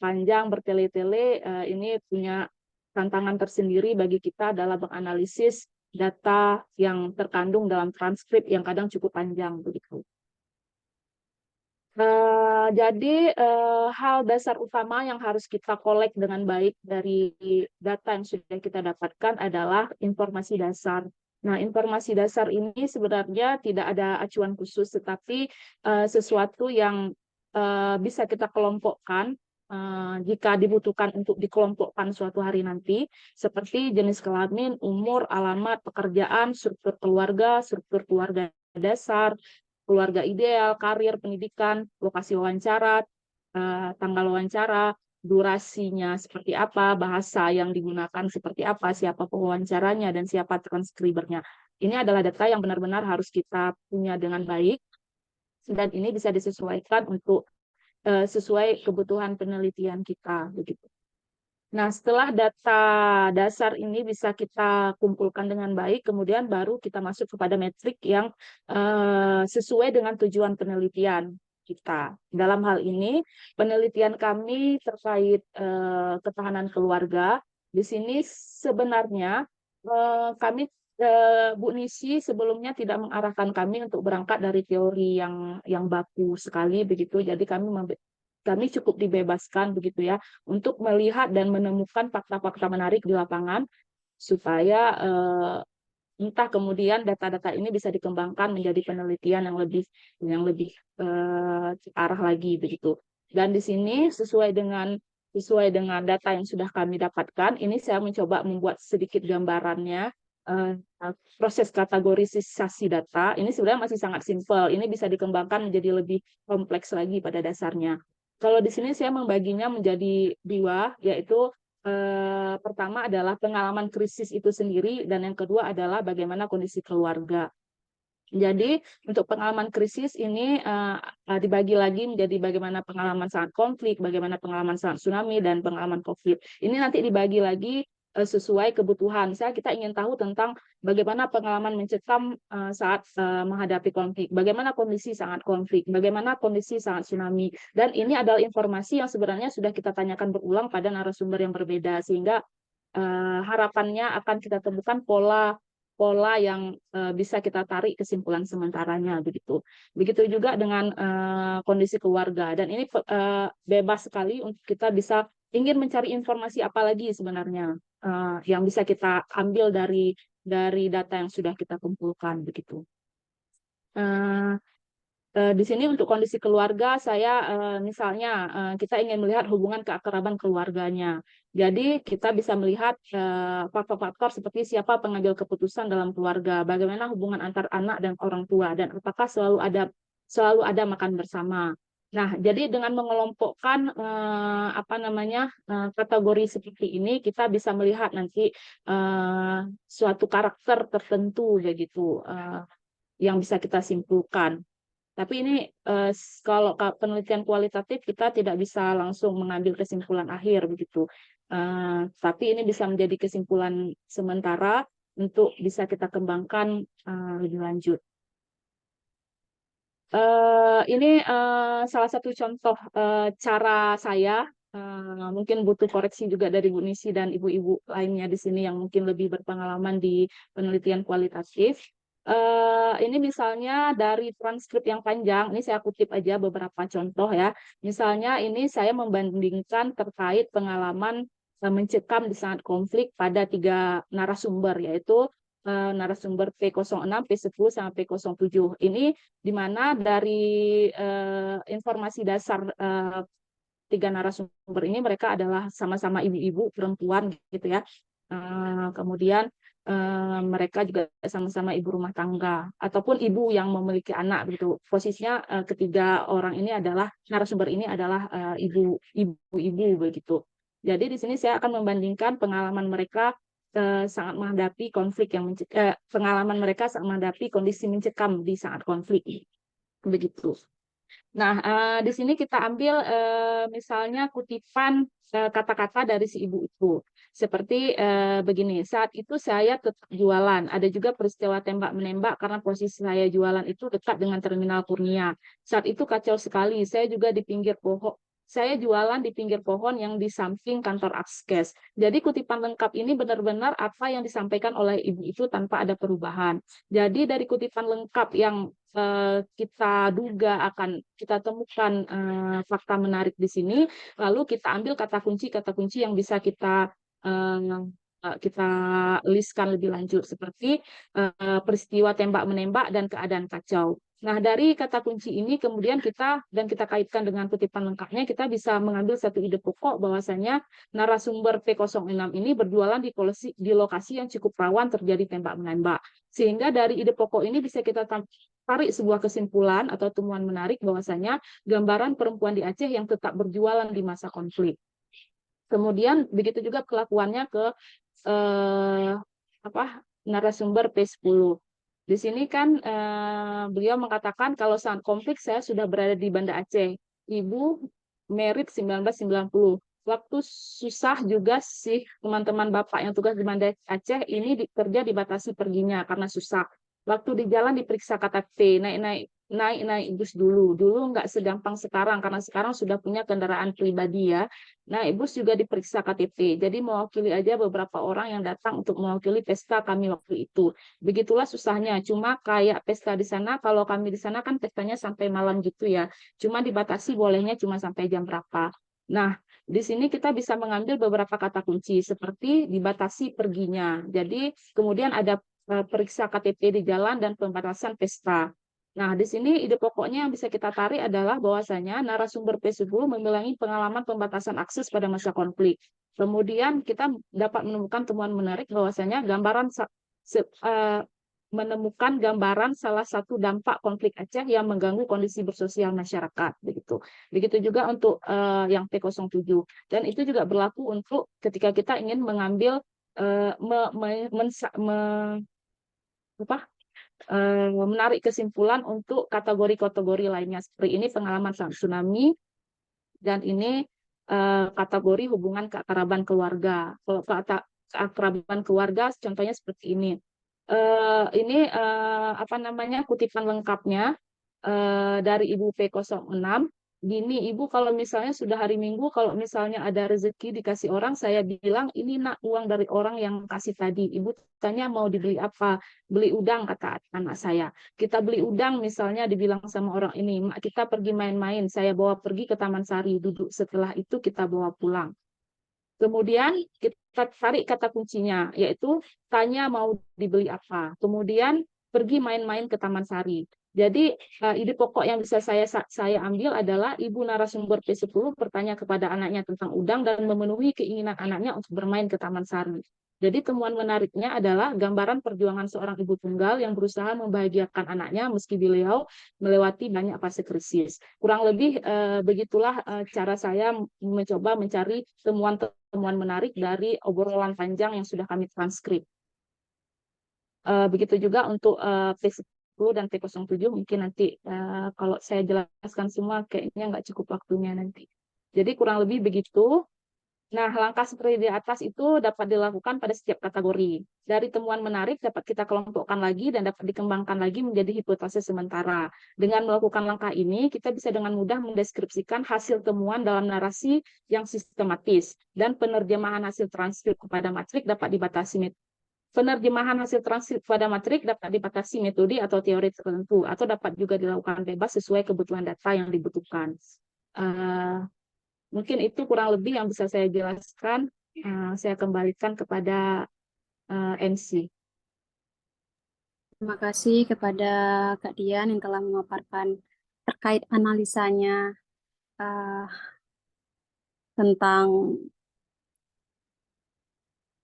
panjang bertele-tele, ini punya tantangan tersendiri bagi kita dalam menganalisis data yang terkandung dalam transkrip yang kadang cukup panjang begitu. Jadi hal dasar utama yang harus kita kolek dengan baik dari data yang sudah kita dapatkan adalah informasi dasar. Nah, informasi dasar ini sebenarnya tidak ada acuan khusus, tetapi sesuatu yang bisa kita kelompokkan jika dibutuhkan untuk dikelompokkan suatu hari nanti, seperti jenis kelamin, umur, alamat, pekerjaan, struktur keluarga dasar, keluarga ideal, karir, pendidikan, lokasi wawancara, tanggal wawancara, durasinya seperti apa, bahasa yang digunakan seperti apa, siapa pewawancaranya, dan siapa transkribernya. Ini adalah data yang benar-benar harus kita punya dengan baik, dan ini bisa disesuaikan untuk sesuai kebutuhan penelitian kita begitu. Nah, setelah data dasar ini bisa kita kumpulkan dengan baik, kemudian baru kita masuk kepada metrik yang sesuai dengan tujuan penelitian kita. Dalam hal ini, penelitian kami terkait ketahanan keluarga. Di sini sebenarnya kami Bu Nisi sebelumnya tidak mengarahkan kami untuk berangkat dari teori yang baku sekali begitu. Jadi kami cukup dibebaskan begitu ya untuk melihat dan menemukan fakta-fakta menarik di lapangan supaya entah kemudian data-data ini bisa dikembangkan menjadi penelitian yang lebih arah lagi begitu. Dan di sini sesuai dengan data yang sudah kami dapatkan, ini saya mencoba membuat sedikit gambarannya. Proses kategorisasi data ini sebenarnya masih sangat simpel. Ini bisa dikembangkan menjadi lebih kompleks lagi pada dasarnya. Kalau di sini saya membaginya menjadi 2, yaitu pertama adalah pengalaman krisis itu sendiri, dan yang kedua adalah bagaimana kondisi keluarga. Jadi untuk pengalaman krisis ini dibagi lagi menjadi bagaimana pengalaman saat konflik, bagaimana pengalaman saat tsunami, dan pengalaman COVID. Ini nanti dibagi lagi sesuai kebutuhan. Kita ingin tahu tentang bagaimana pengalaman mencekam saat menghadapi konflik, bagaimana kondisi saat konflik, bagaimana kondisi saat tsunami. Dan ini adalah informasi yang sebenarnya sudah kita tanyakan berulang pada narasumber yang berbeda, sehingga harapannya akan kita temukan pola yang bisa kita tarik kesimpulan sementaranya begitu. Begitu juga dengan kondisi keluarga, dan ini bebas sekali untuk kita bisa ingin mencari informasi apa lagi sebenarnya yang bisa kita ambil dari data yang sudah kita kumpulkan begitu. Di sini untuk kondisi keluarga, misalnya kita ingin melihat hubungan keakraban keluarganya. Jadi kita bisa melihat faktor-faktor seperti siapa pengambil keputusan dalam keluarga, bagaimana hubungan antar anak dan orang tua, dan apakah selalu ada makan bersama. Nah, jadi dengan mengelompokkan kategori seperti ini, kita bisa melihat nanti suatu karakter tertentu begitu yang bisa kita simpulkan. Tapi ini kalau penelitian kualitatif kita tidak bisa langsung mengambil kesimpulan akhir begitu. Tapi ini bisa menjadi kesimpulan sementara untuk bisa kita kembangkan lebih lanjut. Ini salah satu contoh cara saya. Mungkin butuh koreksi juga dari Bu Nisi dan ibu-ibu lainnya di sini yang mungkin lebih berpengalaman di penelitian kualitatif. Ini misalnya dari transkrip yang panjang, ini saya kutip aja beberapa contoh ya. Misalnya ini saya membandingkan terkait pengalaman mencekam di saat konflik pada 3 narasumber, yaitu narasumber P06, P10, sama P07. Ini di mana dari informasi dasar 3 narasumber ini mereka adalah sama-sama ibu-ibu perempuan gitu ya. Kemudian mereka juga sama-sama ibu rumah tangga ataupun ibu yang memiliki anak gitu. Posisinya ketiga orang ini adalah narasumber ini adalah ibu-ibu begitu. Jadi di sini saya akan membandingkan pengalaman mereka sangat menghadapi konflik pengalaman mereka saat menghadapi kondisi mencekam di saat konflik begitu. Nah, di sini kita ambil misalnya kutipan kata-kata dari si ibu itu. Seperti begini, saat itu saya tetap jualan. Ada juga peristiwa tembak-menembak karena posisi saya jualan itu dekat dengan Terminal Kurnia. Saat itu kacau sekali, saya juga di pinggir pohon. Saya jualan di pinggir pohon yang di samping kantor Akskes. Jadi kutipan lengkap ini benar-benar apa yang disampaikan oleh ibu itu tanpa ada perubahan. Jadi dari kutipan lengkap yang kita duga akan kita temukan fakta menarik di sini, lalu kita ambil kata kunci yang bisa kita listkan lebih lanjut seperti peristiwa tembak-menembak dan keadaan kacau. Nah, dari kata kunci ini kemudian kita kaitkan dengan kutipan lengkapnya, kita bisa mengambil satu ide pokok bahwasanya narasumber P06 ini berjualan di lokasi yang cukup rawan terjadi tembak-menembak. Sehingga dari ide pokok ini bisa kita tarik sebuah kesimpulan atau temuan menarik bahwasanya gambaran perempuan di Aceh yang tetap berjualan di masa konflik. Kemudian begitu juga kelakuannya ke narasumber P10. Di sini kan beliau mengatakan kalau saat konflik saya sudah berada di Banda Aceh. Ibu merit 1990. Waktu susah juga sih teman-teman bapak yang tugas di Banda Aceh ini kerja dibatasi perginya karena susah. Waktu di jalan diperiksa KTP, naik bus dulu. Dulu nggak segampang sekarang karena sekarang sudah punya kendaraan pribadi ya. Naik bus juga diperiksa KTP. Jadi mewakili aja beberapa orang yang datang untuk mewakili pesta kami waktu itu. Begitulah susahnya. Cuma kayak pesta di sana, kalau kami di sana kan pestanya sampai malam gitu ya. Cuma dibatasi bolehnya cuma sampai jam berapa. Nah, di sini kita bisa mengambil beberapa kata kunci seperti dibatasi perginya. Jadi kemudian ada periksa KTP di jalan dan pembatasan pesta. Nah, di sini ide pokoknya yang bisa kita tarik adalah bahwasanya narasumber P10 memiliki pengalaman pembatasan akses pada masa konflik. Kemudian kita dapat menemukan temuan menarik bahwasanya menemukan gambaran salah satu dampak konflik Aceh yang mengganggu kondisi bersosial masyarakat, begitu. Begitu juga untuk yang P07. Dan itu juga berlaku untuk ketika kita ingin mengambil menarik kesimpulan untuk kategori-kategori lainnya. Seperti ini pengalaman saat tsunami, dan ini kategori hubungan keakraban keluarga. Kalau keakraban keluarga, contohnya seperti ini. Ini kutipan lengkapnya dari Ibu P06. Gini, Ibu, kalau misalnya sudah hari Minggu, kalau misalnya ada rezeki dikasih orang, saya bilang, ini nak uang dari orang yang kasih tadi. Ibu tanya mau dibeli apa? Beli udang, kata anak saya. Kita beli udang, misalnya dibilang sama orang ini, mak kita pergi main-main, saya bawa pergi ke Taman Sari, duduk. Setelah itu kita bawa pulang. Kemudian kita tarik kata kuncinya, yaitu tanya mau dibeli apa. Kemudian pergi main-main ke Taman Sari. Jadi ide pokok yang bisa saya ambil adalah ibu narasumber P10 bertanya kepada anaknya tentang udang dan memenuhi keinginan anaknya untuk bermain ke Taman Sari. Jadi temuan menariknya adalah gambaran perjuangan seorang ibu tunggal yang berusaha membahagiakan anaknya meski beliau melewati banyak fase krisis. Kurang lebih begitulah cara saya mencoba mencari temuan menarik dari obrolan panjang yang sudah kami transkrip. Begitu juga untuk P10 dan P07 mungkin nanti kalau saya jelaskan semua kayaknya nggak cukup waktunya nanti. Jadi kurang lebih begitu. Nah, langkah seperti di atas itu dapat dilakukan pada setiap kategori. Dari temuan menarik dapat kita kelompokkan lagi dan dapat dikembangkan lagi menjadi hipotesis sementara. Dengan melakukan langkah ini, kita bisa dengan mudah mendeskripsikan hasil temuan dalam narasi yang sistematis dan penerjemahan hasil transkrip kepada matrik dapat dibatasi. Penerjemahan hasil transkrip pada matrik dapat dibatasi metode atau teori tertentu, atau dapat juga dilakukan bebas sesuai kebutuhan data yang dibutuhkan. Mungkin itu kurang lebih yang bisa saya jelaskan. Saya kembalikan kepada MC. Terima kasih kepada Kak Dian yang telah memaparkan terkait analisanya tentang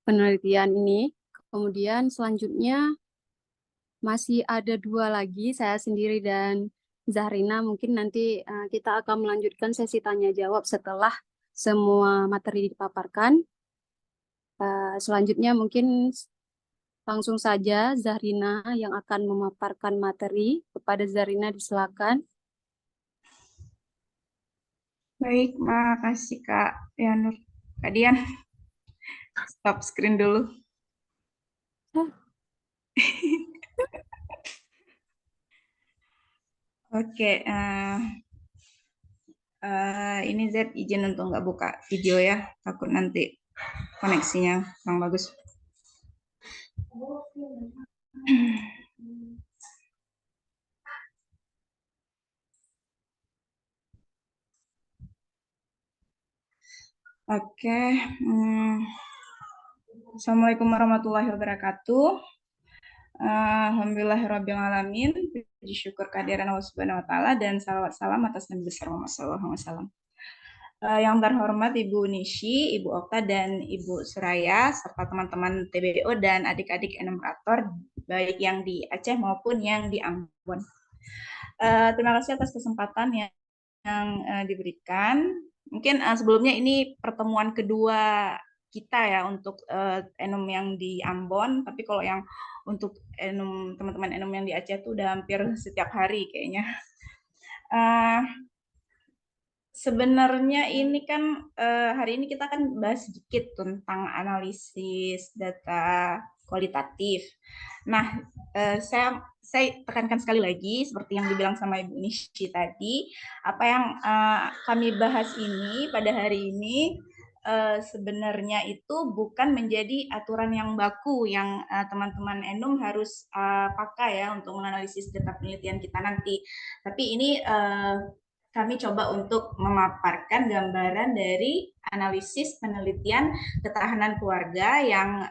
penelitian ini. Kemudian selanjutnya masih ada 2 lagi, saya sendiri dan Zahrina. Mungkin nanti kita akan melanjutkan sesi tanya jawab setelah semua materi dipaparkan. Selanjutnya mungkin langsung saja Zahrina yang akan memaparkan materi. Kepada Zahrina disilakan. Baik, makasih Kak Yanur. Kak Dian, stop screen dulu. Oke, ini Z izin untuk nggak buka video ya, takut nanti koneksinya kurang bagus. Oke, Assalamualaikum warahmatullahi wabarakatuh. Alhamdulillahirabbil alamin. Puji syukur kehadiran Allah Subhanahu wa taala dan salawat salam atas Nabi besar Muhammad sallallahu alaihi wasallam. Yang terhormat Ibu Nishi, Ibu Okta dan Ibu Suraya serta teman-teman TBO dan adik-adik enumerator baik yang di Aceh maupun yang di Ambon. Terima kasih atas kesempatan yang diberikan. Mungkin sebelumnya ini pertemuan kedua kita ya untuk enum yang di Ambon, tapi kalau yang untuk enum teman-teman enum yang di Aceh itu udah hampir setiap hari kayaknya. Sebenarnya ini kan hari ini kita akan bahas sedikit tentang analisis data kualitatif. Nah, saya tekankan sekali lagi seperti yang dibilang sama Ibu Nishi tadi, apa yang kami bahas ini pada hari ini sebenarnya itu bukan menjadi aturan yang baku yang teman-teman enum harus pakai ya untuk menganalisis data penelitian kita nanti. Tapi ini kami coba untuk memaparkan gambaran dari analisis penelitian ketahanan keluarga yang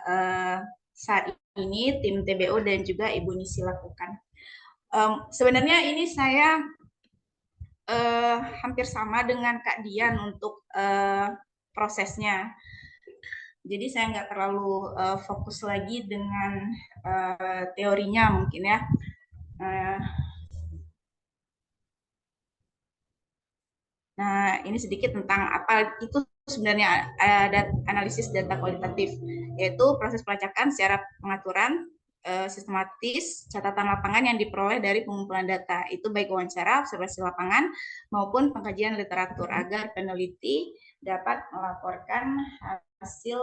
saat ini tim TBO dan juga Ibu Nisi lakukan. Sebenarnya ini saya hampir sama dengan Kak Dian untuk prosesnya. Jadi saya nggak terlalu fokus lagi dengan teorinya mungkin ya. Nah, ini sedikit tentang apa itu sebenarnya analisis data kualitatif, yaitu proses pelacakan secara pengaturan sistematis catatan lapangan yang diperoleh dari pengumpulan data, itu baik wawancara, observasi lapangan, maupun pengkajian literatur agar peneliti dapat melaporkan hasil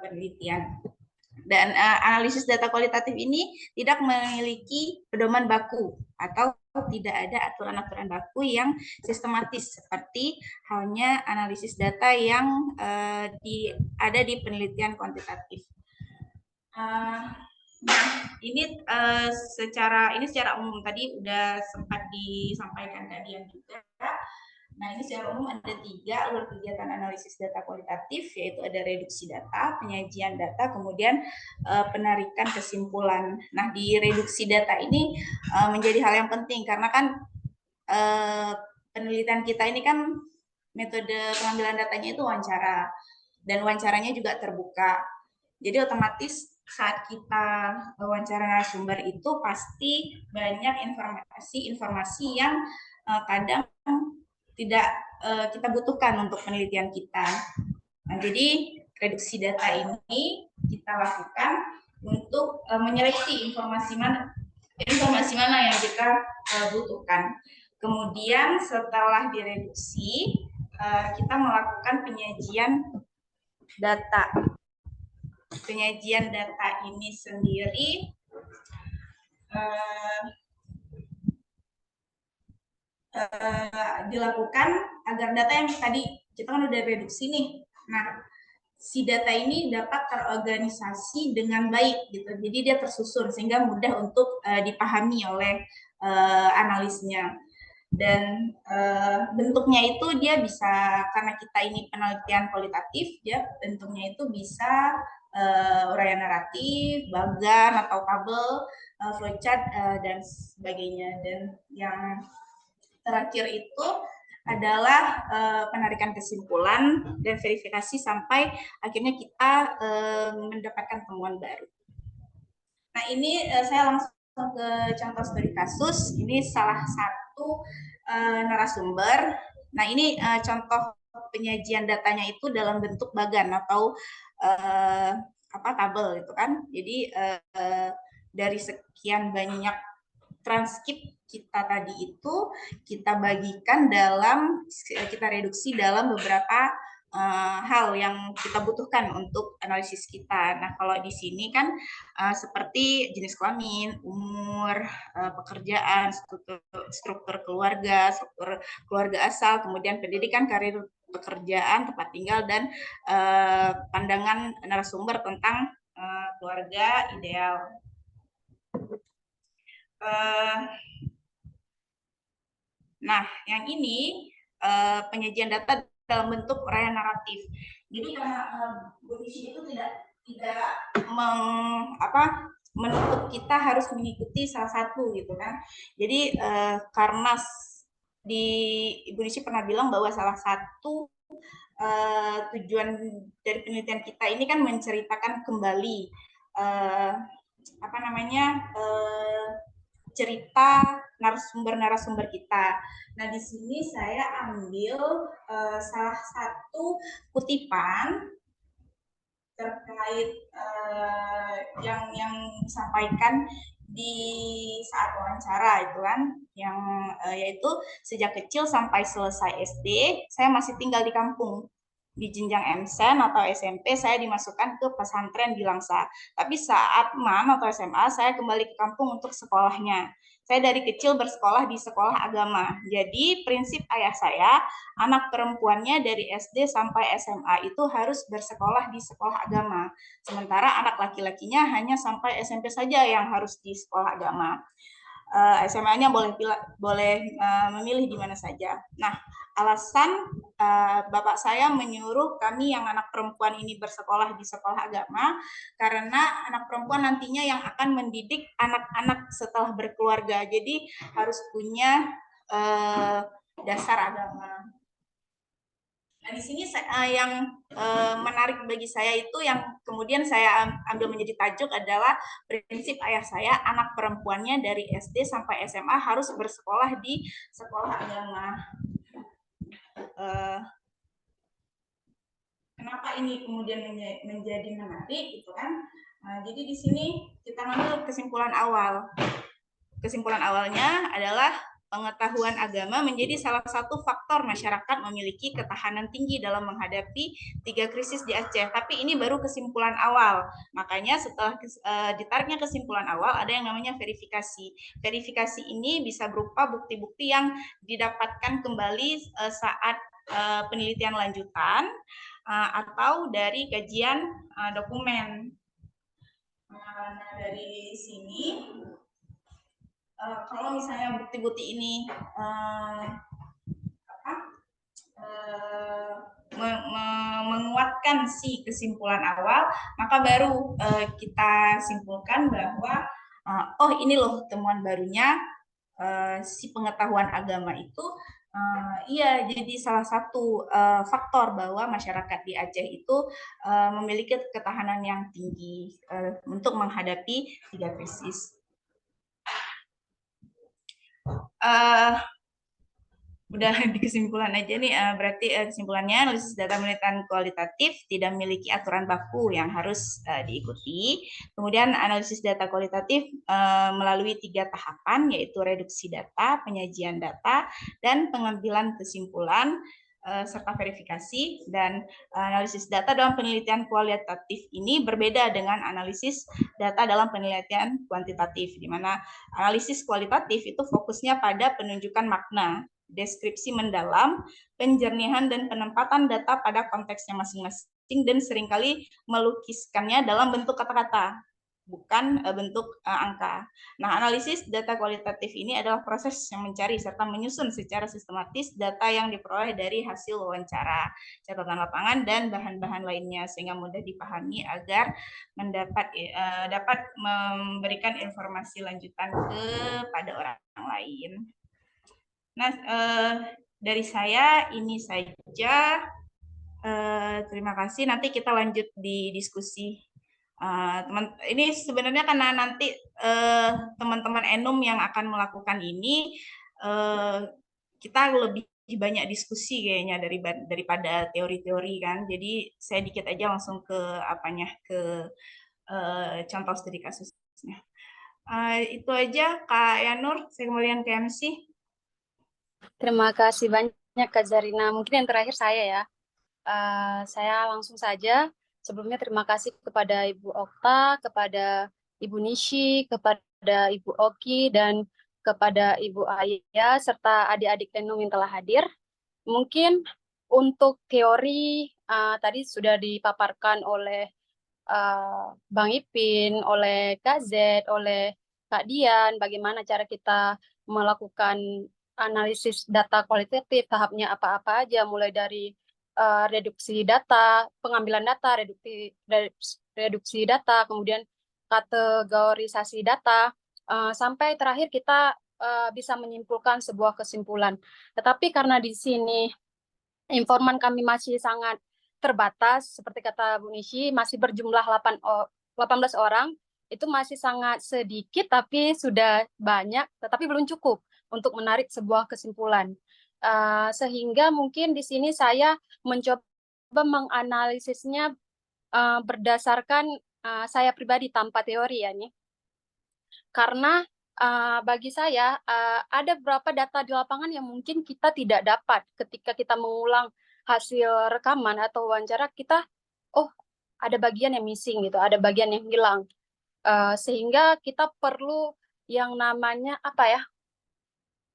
penelitian. Dan analisis data kualitatif ini tidak memiliki pedoman baku atau tidak ada aturan-aturan baku yang sistematis seperti halnya analisis data yang ada di penelitian kuantitatif. Nah, ini secara umum tadi udah sempat disampaikan tadi yang juga. Nah, ini secara umum ada 3 alur kegiatan analisis data kualitatif, yaitu ada reduksi data, penyajian data, kemudian penarikan kesimpulan. Nah, di reduksi data ini menjadi hal yang penting karena kan penelitian kita ini kan metode pengambilan datanya itu wawancara, dan wawancaranya juga terbuka. Jadi otomatis saat kita wawancara narasumber itu pasti banyak informasi yang kadang tidak kita butuhkan untuk penelitian kita. Nah, jadi reduksi data ini kita lakukan untuk menyeleksi informasi mana yang kita butuhkan. Kemudian setelah direduksi, kita melakukan penyajian data. Penyajian data ini sendiri dilakukan agar data yang tadi kita kan udah reduksi nih. Nah, si data ini dapat terorganisasi dengan baik gitu. Jadi dia tersusun sehingga mudah untuk dipahami oleh analisnya. Dan bentuknya itu dia bisa, karena kita ini penelitian kualitatif, dia bentuknya itu bisa uraian naratif, bagan atau tabel, flowchart dan sebagainya. Dan yang terakhir itu adalah penarikan kesimpulan dan verifikasi sampai akhirnya kita mendapatkan temuan baru. Nah, ini saya langsung ke contoh studi kasus. Ini salah satu narasumber. Nah, ini contoh penyajian datanya itu dalam bentuk bagan atau tabel gitu kan. Jadi dari sekian banyak transkrip kita tadi itu kita bagikan kita reduksi dalam beberapa hal yang kita butuhkan untuk analisis kita. Nah, kalau di sini kan seperti jenis kelamin, umur, pekerjaan, struktur keluarga, struktur keluarga asal, kemudian pendidikan, karir, pekerjaan, tempat tinggal, dan pandangan narasumber tentang keluarga ideal. Nah, yang ini penyajian data dalam bentuk uraian naratif. Jadi karena kondisi itu tidak menuntut kita harus mengikuti salah satu gitu kan. Jadi karena di Ibu Nisi pernah bilang bahwa salah satu tujuan dari penelitian kita ini kan menceritakan kembali cerita narasumber kita. Nah, di sini saya ambil salah satu kutipan terkait yang disampaikan di saat wawancara itu kan, yang yaitu sejak kecil sampai selesai SD saya masih tinggal di kampung. Di jenjang MSen atau SMP saya dimasukkan ke pesantren di Langsa. Tapi saat MAN atau SMA saya kembali ke kampung untuk sekolahnya. Saya dari kecil bersekolah di sekolah agama. Jadi prinsip ayah saya, anak perempuannya dari SD sampai SMA itu harus bersekolah di sekolah agama. Sementara anak laki-lakinya hanya sampai SMP saja yang harus di sekolah agama. SMA-nya boleh memilih di mana saja. Nah, alasan bapak saya menyuruh kami yang anak perempuan ini bersekolah di sekolah agama karena anak perempuan nantinya yang akan mendidik anak-anak setelah berkeluarga. Jadi harus punya dasar agama. Nah, di sini yang menarik bagi saya itu yang kemudian saya ambil menjadi tajuk adalah prinsip ayah saya, anak perempuannya dari SD sampai SMA harus bersekolah di sekolah agama. Kenapa ini kemudian menjadi menarik, gitu kan? Jadi di sini kita ngambil kesimpulan awal. Kesimpulan awalnya adalah pengetahuan agama menjadi salah satu faktor masyarakat memiliki ketahanan tinggi dalam menghadapi 3 krisis di Aceh. Tapi ini baru kesimpulan awal. Makanya setelah ditariknya kesimpulan awal, ada yang namanya verifikasi. Verifikasi ini bisa berupa bukti-bukti yang didapatkan kembali saat penelitian lanjutan atau dari kajian dokumen. Nah, dari sini kalau misalnya bukti-bukti ini menguatkan si kesimpulan awal, maka baru kita simpulkan bahwa oh ini loh temuan barunya si pengetahuan agama itu iya jadi salah satu faktor bahwa masyarakat di Aceh itu memiliki ketahanan yang tinggi untuk menghadapi 3 krisis. Udah di kesimpulan aja nih, berarti kesimpulannya analisis data penelitian kualitatif tidak memiliki aturan baku yang harus diikuti. Kemudian analisis data kualitatif melalui 3 tahapan, yaitu reduksi data, penyajian data, dan pengambilan kesimpulan serta verifikasi. Dan analisis data dalam penelitian kualitatif ini berbeda dengan analisis data dalam penelitian kuantitatif, di mana analisis kualitatif itu fokusnya pada penunjukan makna, deskripsi mendalam, penjernihan dan penempatan data pada konteksnya masing-masing, dan seringkali melukiskannya dalam bentuk kata-kata, bukan bentuk angka. Nah, analisis data kualitatif ini adalah proses yang mencari serta menyusun secara sistematis data yang diperoleh dari hasil wawancara, catatan lapangan, dan bahan-bahan lainnya, sehingga mudah dipahami agar dapat memberikan informasi lanjutan kepada orang lain. Nah, dari saya ini saja. Terima kasih. Nanti kita lanjut di diskusi. Ini sebenarnya karena nanti teman-teman Enum yang akan melakukan ini, kita lebih banyak diskusi kayaknya daripada teori-teori kan. Jadi saya dikit aja langsung ke contoh studi kasusnya. Itu aja Kak Yanur. Saya kembalikan ke MC. Terima kasih banyak Kak Zarina. Mungkin yang terakhir saya ya. Saya langsung saja. Sebelumnya terima kasih kepada Ibu Okta, kepada Ibu Nishi, kepada Ibu Oki, dan kepada Ibu Aya, serta adik-adik Enum yang telah hadir. Mungkin untuk teori tadi sudah dipaparkan oleh Bang Ipin, oleh Kak Z, oleh Kak Dian, bagaimana cara kita melakukan analisis data kualitatif, tahapnya apa-apa aja, mulai dari reduksi data, pengambilan data, reduksi data, kemudian kategorisasi data, sampai terakhir kita bisa menyimpulkan sebuah kesimpulan. Tetapi karena di sini informan kami masih sangat terbatas, seperti kata Bu Nishi, masih berjumlah 18 orang, itu masih sangat sedikit, tapi sudah banyak, tetapi belum cukup untuk menarik sebuah kesimpulan. Sehingga mungkin di sini saya mencoba menganalisisnya berdasarkan saya pribadi tanpa teori ya nih. Karena bagi saya ada beberapa data di lapangan yang mungkin kita tidak dapat ketika kita mengulang hasil rekaman atau wawancara, kita ada bagian yang missing gitu, ada bagian yang hilang. Sehingga kita perlu yang namanya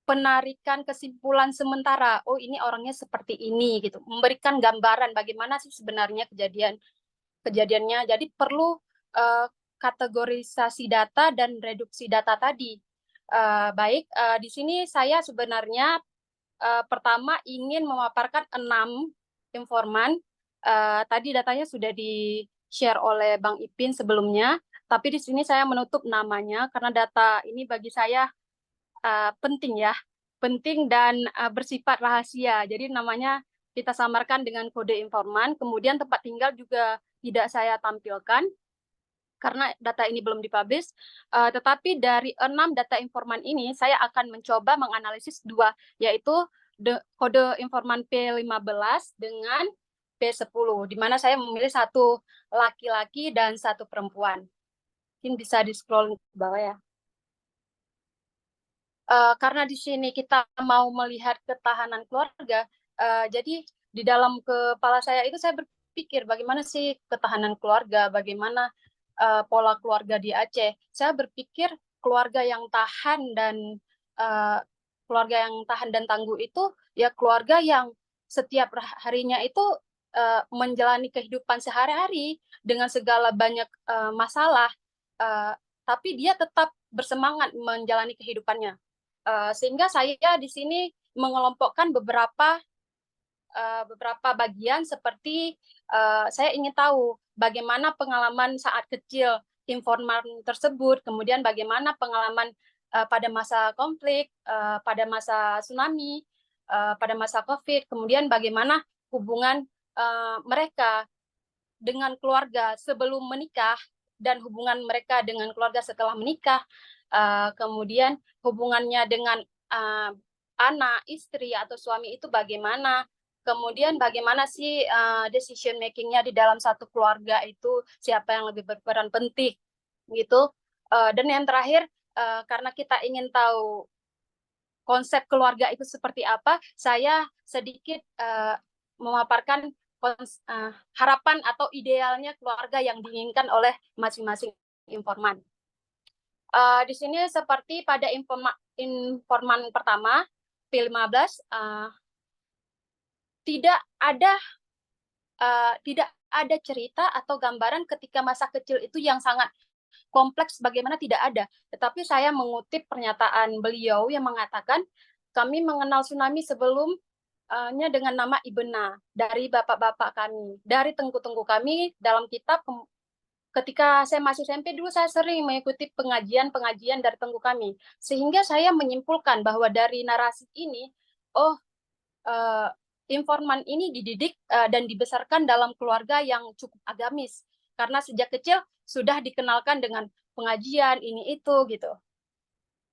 penarikan kesimpulan sementara. Oh, ini orangnya seperti ini gitu. Memberikan gambaran bagaimana sih sebenarnya kejadiannya. Jadi perlu kategorisasi data dan reduksi data tadi. Baik, di sini saya sebenarnya pertama ingin memaparkan 6 informan. Tadi datanya sudah di-share oleh Bang Ipin sebelumnya, tapi di sini saya menutup namanya karena data ini bagi saya penting ya, penting dan bersifat rahasia. Jadi namanya kita samarkan dengan kode informan, kemudian tempat tinggal juga tidak saya tampilkan karena data ini belum dipublish. Tetapi dari 6 data informan ini, saya akan mencoba menganalisis 2, yaitu kode informan P15 dengan P10, di mana saya memilih 1 laki-laki dan 1 perempuan. Mungkin bisa di-scroll ke bawah ya. Karena di sini kita mau melihat ketahanan keluarga, jadi di dalam kepala saya itu saya berpikir bagaimana sih ketahanan keluarga, bagaimana pola keluarga di Aceh. Saya berpikir keluarga yang tahan dan tangguh itu ya keluarga yang setiap harinya itu menjalani kehidupan sehari-hari dengan segala banyak masalah, tapi dia tetap bersemangat menjalani kehidupannya. Sehingga saya di sini mengelompokkan beberapa bagian seperti saya ingin tahu bagaimana pengalaman saat kecil informan tersebut, kemudian bagaimana pengalaman pada masa konflik, pada masa tsunami, pada masa COVID, kemudian bagaimana hubungan mereka dengan keluarga sebelum menikah dan hubungan mereka dengan keluarga setelah menikah, kemudian hubungannya dengan anak, istri, atau suami itu bagaimana, kemudian bagaimana sih decision making-nya di dalam satu keluarga itu, siapa yang lebih berperan penting, gitu. Dan yang terakhir, karena kita ingin tahu konsep keluarga itu seperti apa, saya sedikit memaparkan harapan atau idealnya keluarga yang diinginkan oleh masing-masing informan. Di sini seperti pada informan pertama, P15, tidak ada cerita atau gambaran ketika masa kecil itu yang sangat kompleks bagaimana, tidak ada. Tetapi saya mengutip pernyataan beliau yang mengatakan, kami mengenal tsunami sebelumnya dengan nama Ibena dari bapak-bapak kami, dari tengku-tengku kami dalam kitab. Ketika saya masih SMP dulu, saya sering mengikuti pengajian dari tengku kami, sehingga saya menyimpulkan bahwa dari narasi ini, informan ini dididik dan dibesarkan dalam keluarga yang cukup agamis, karena sejak kecil sudah dikenalkan dengan pengajian ini itu gitu.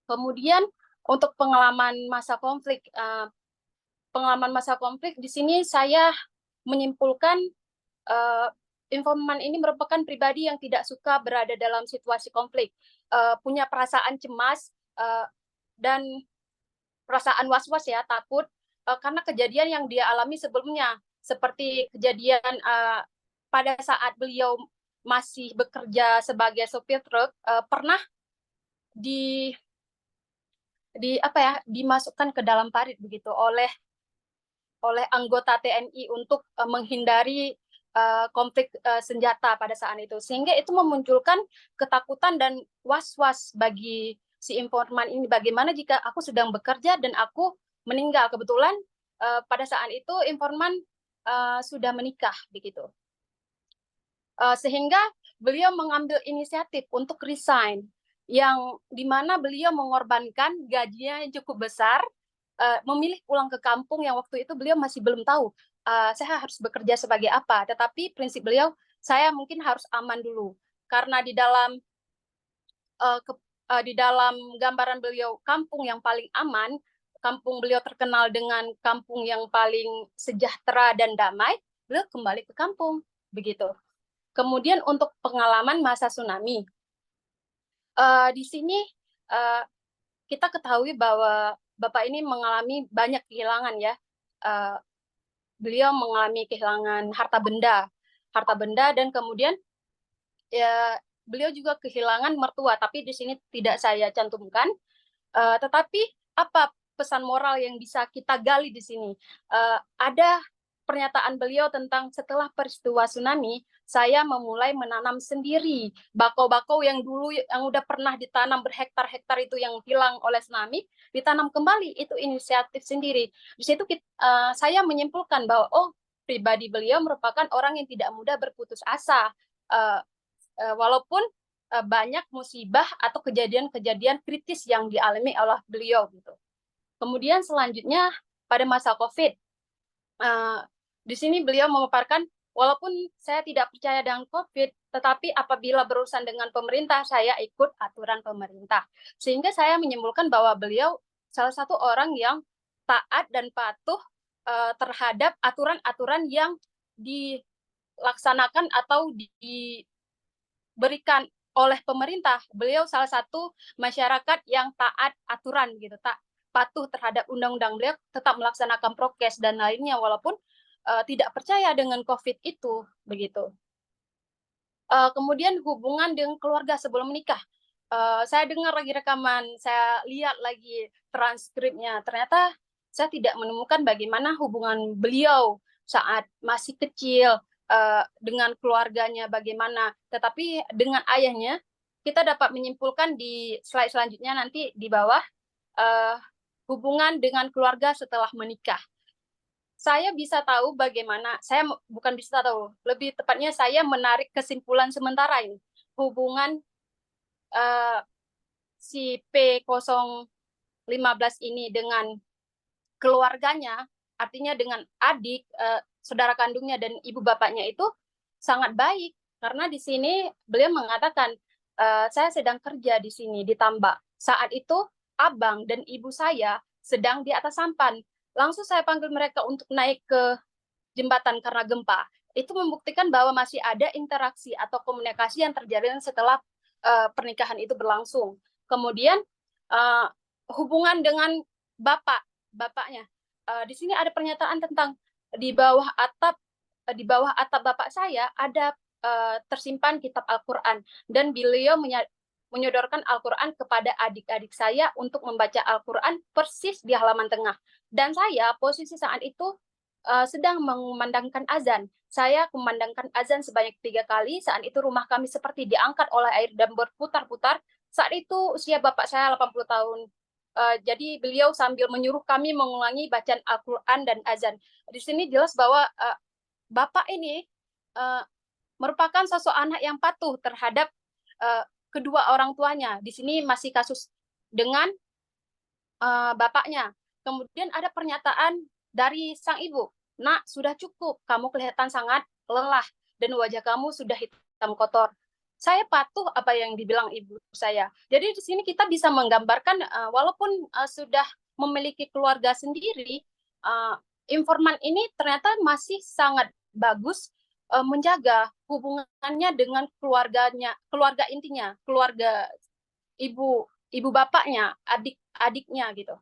Kemudian untuk pengalaman masa konflik di sini saya menyimpulkan informan ini merupakan pribadi yang tidak suka berada dalam situasi konflik, punya perasaan cemas dan perasaan was-was ya, takut karena kejadian yang dia alami sebelumnya, seperti kejadian pada saat beliau masih bekerja sebagai sopir truk, pernah dimasukkan ke dalam parit begitu oleh anggota TNI untuk menghindari konflik senjata pada saat itu, sehingga itu memunculkan ketakutan dan was-was bagi si informan ini, bagaimana jika aku sedang bekerja dan aku meninggal. Kebetulan pada saat itu informan sudah menikah begitu, sehingga beliau mengambil inisiatif untuk resign, yang dimana beliau mengorbankan gajinya yang cukup besar, memilih pulang ke kampung yang waktu itu beliau masih belum tahu saya harus bekerja sebagai apa, tetapi prinsip beliau, saya mungkin harus aman dulu, karena di dalam gambaran beliau kampung yang paling aman, kampung beliau terkenal dengan kampung yang paling sejahtera dan damai, beliau kembali ke kampung begitu. Kemudian untuk pengalaman masa tsunami, di sini kita ketahui bahwa Bapak ini mengalami banyak kehilangan ya. Beliau mengalami kehilangan harta benda dan kemudian ya beliau juga kehilangan mertua, tapi di sini tidak saya cantumkan. Tetapi apa pesan moral yang bisa kita gali di sini? Ada pernyataan beliau tentang setelah peristiwa tsunami, saya memulai menanam sendiri bakau-bakau yang dulu yang udah pernah ditanam berhektar-hektar itu yang hilang oleh tsunami, ditanam kembali. Itu inisiatif sendiri. Di situ saya menyimpulkan bahwa pribadi beliau merupakan orang yang tidak mudah berputus asa, walaupun banyak musibah atau kejadian-kejadian kritis yang dialami oleh beliau gitu. Kemudian selanjutnya pada masa COVID, di sini beliau memaparkan, walaupun saya tidak percaya dengan COVID, tetapi apabila berurusan dengan pemerintah, saya ikut aturan pemerintah. Sehingga saya menyimpulkan bahwa beliau salah satu orang yang taat dan patuh terhadap aturan-aturan yang dilaksanakan atau diberikan oleh pemerintah. Beliau salah satu masyarakat yang taat aturan gitu, patuh terhadap undang-undang. Beliau tetap melaksanakan prokes dan lainnya walaupun tidak percaya dengan COVID itu begitu. Kemudian hubungan dengan keluarga sebelum menikah. Saya dengar lagi rekaman, saya lihat lagi transkripnya. Ternyata saya tidak menemukan bagaimana hubungan beliau saat masih kecil dengan keluarganya bagaimana. Tetapi dengan ayahnya kita dapat menyimpulkan di slide selanjutnya nanti di bawah hubungan dengan keluarga setelah menikah. Saya bisa tahu bagaimana, saya bukan bisa tahu, lebih tepatnya saya menarik kesimpulan sementara ini. Hubungan si P015 ini dengan keluarganya, artinya dengan adik, saudara kandungnya dan ibu bapaknya itu sangat baik. Karena di sini beliau mengatakan, saya sedang kerja di sini di tambak. Saat itu abang dan ibu saya sedang di atas sampan. Langsung saya panggil mereka untuk naik ke jembatan karena gempa. Itu membuktikan bahwa masih ada interaksi atau komunikasi yang terjalin setelah pernikahan itu berlangsung. Kemudian hubungan dengan bapaknya. Di sini ada pernyataan tentang di bawah atap bapak saya ada tersimpan kitab Al-Quran dan beliau menyodorkan Al-Quran kepada adik-adik saya untuk membaca Al-Quran persis di halaman tengah. Dan saya posisi saat itu sedang mengumandangkan azan. Saya memandangkan azan sebanyak 3 kali. Saat itu rumah kami seperti diangkat oleh air dan berputar-putar. Saat itu usia bapak saya 80 tahun. Jadi beliau sambil menyuruh kami mengulangi bacaan Al-Quran dan azan. Di sini jelas bahwa bapak ini merupakan sosok anak yang patuh terhadap kedua orang tuanya. Di sini masih kasus dengan bapaknya. Kemudian ada pernyataan dari sang ibu, "Nak, sudah cukup, kamu kelihatan sangat lelah dan wajah kamu sudah hitam kotor." Saya patuh apa yang dibilang ibu saya. Jadi di sini kita bisa menggambarkan walaupun sudah memiliki keluarga sendiri, informan ini ternyata masih sangat bagus menjaga hubungannya dengan keluarga intinya, keluarga ibu bapaknya, adik-adiknya gitu.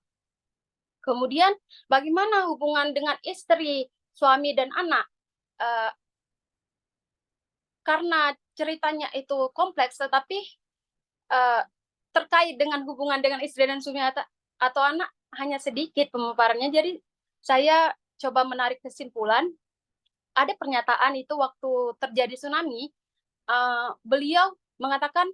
Kemudian bagaimana hubungan dengan istri, suami dan anak? Karena ceritanya itu kompleks, tetapi terkait dengan hubungan dengan istri dan suami atau anak hanya sedikit pemaparannya. Jadi saya coba menarik kesimpulan. Ada pernyataan itu waktu terjadi tsunami, beliau mengatakan,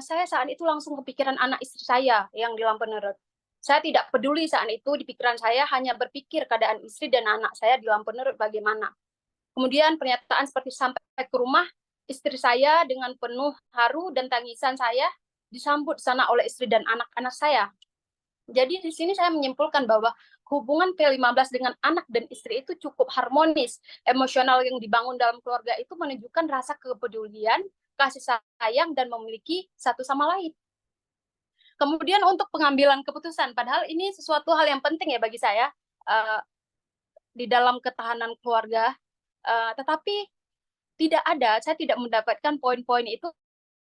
saya saat itu langsung kepikiran anak istri saya yang di Lampenerut. Saya tidak peduli saat itu, di pikiran saya hanya berpikir keadaan istri dan anak saya di Lampenerut bagaimana. Kemudian pernyataan seperti sampai ke rumah, istri saya dengan penuh haru dan tangisan saya disambut sana oleh istri dan anak-anak saya. Jadi di sini saya menyimpulkan bahwa hubungan P15 dengan anak dan istri itu cukup harmonis. Emosional yang dibangun dalam keluarga itu menunjukkan rasa kepedulian, kasih sayang, dan memiliki satu sama lain. Kemudian untuk pengambilan keputusan, padahal ini sesuatu hal yang penting ya bagi saya di dalam ketahanan keluarga, tetapi saya tidak mendapatkan poin-poin itu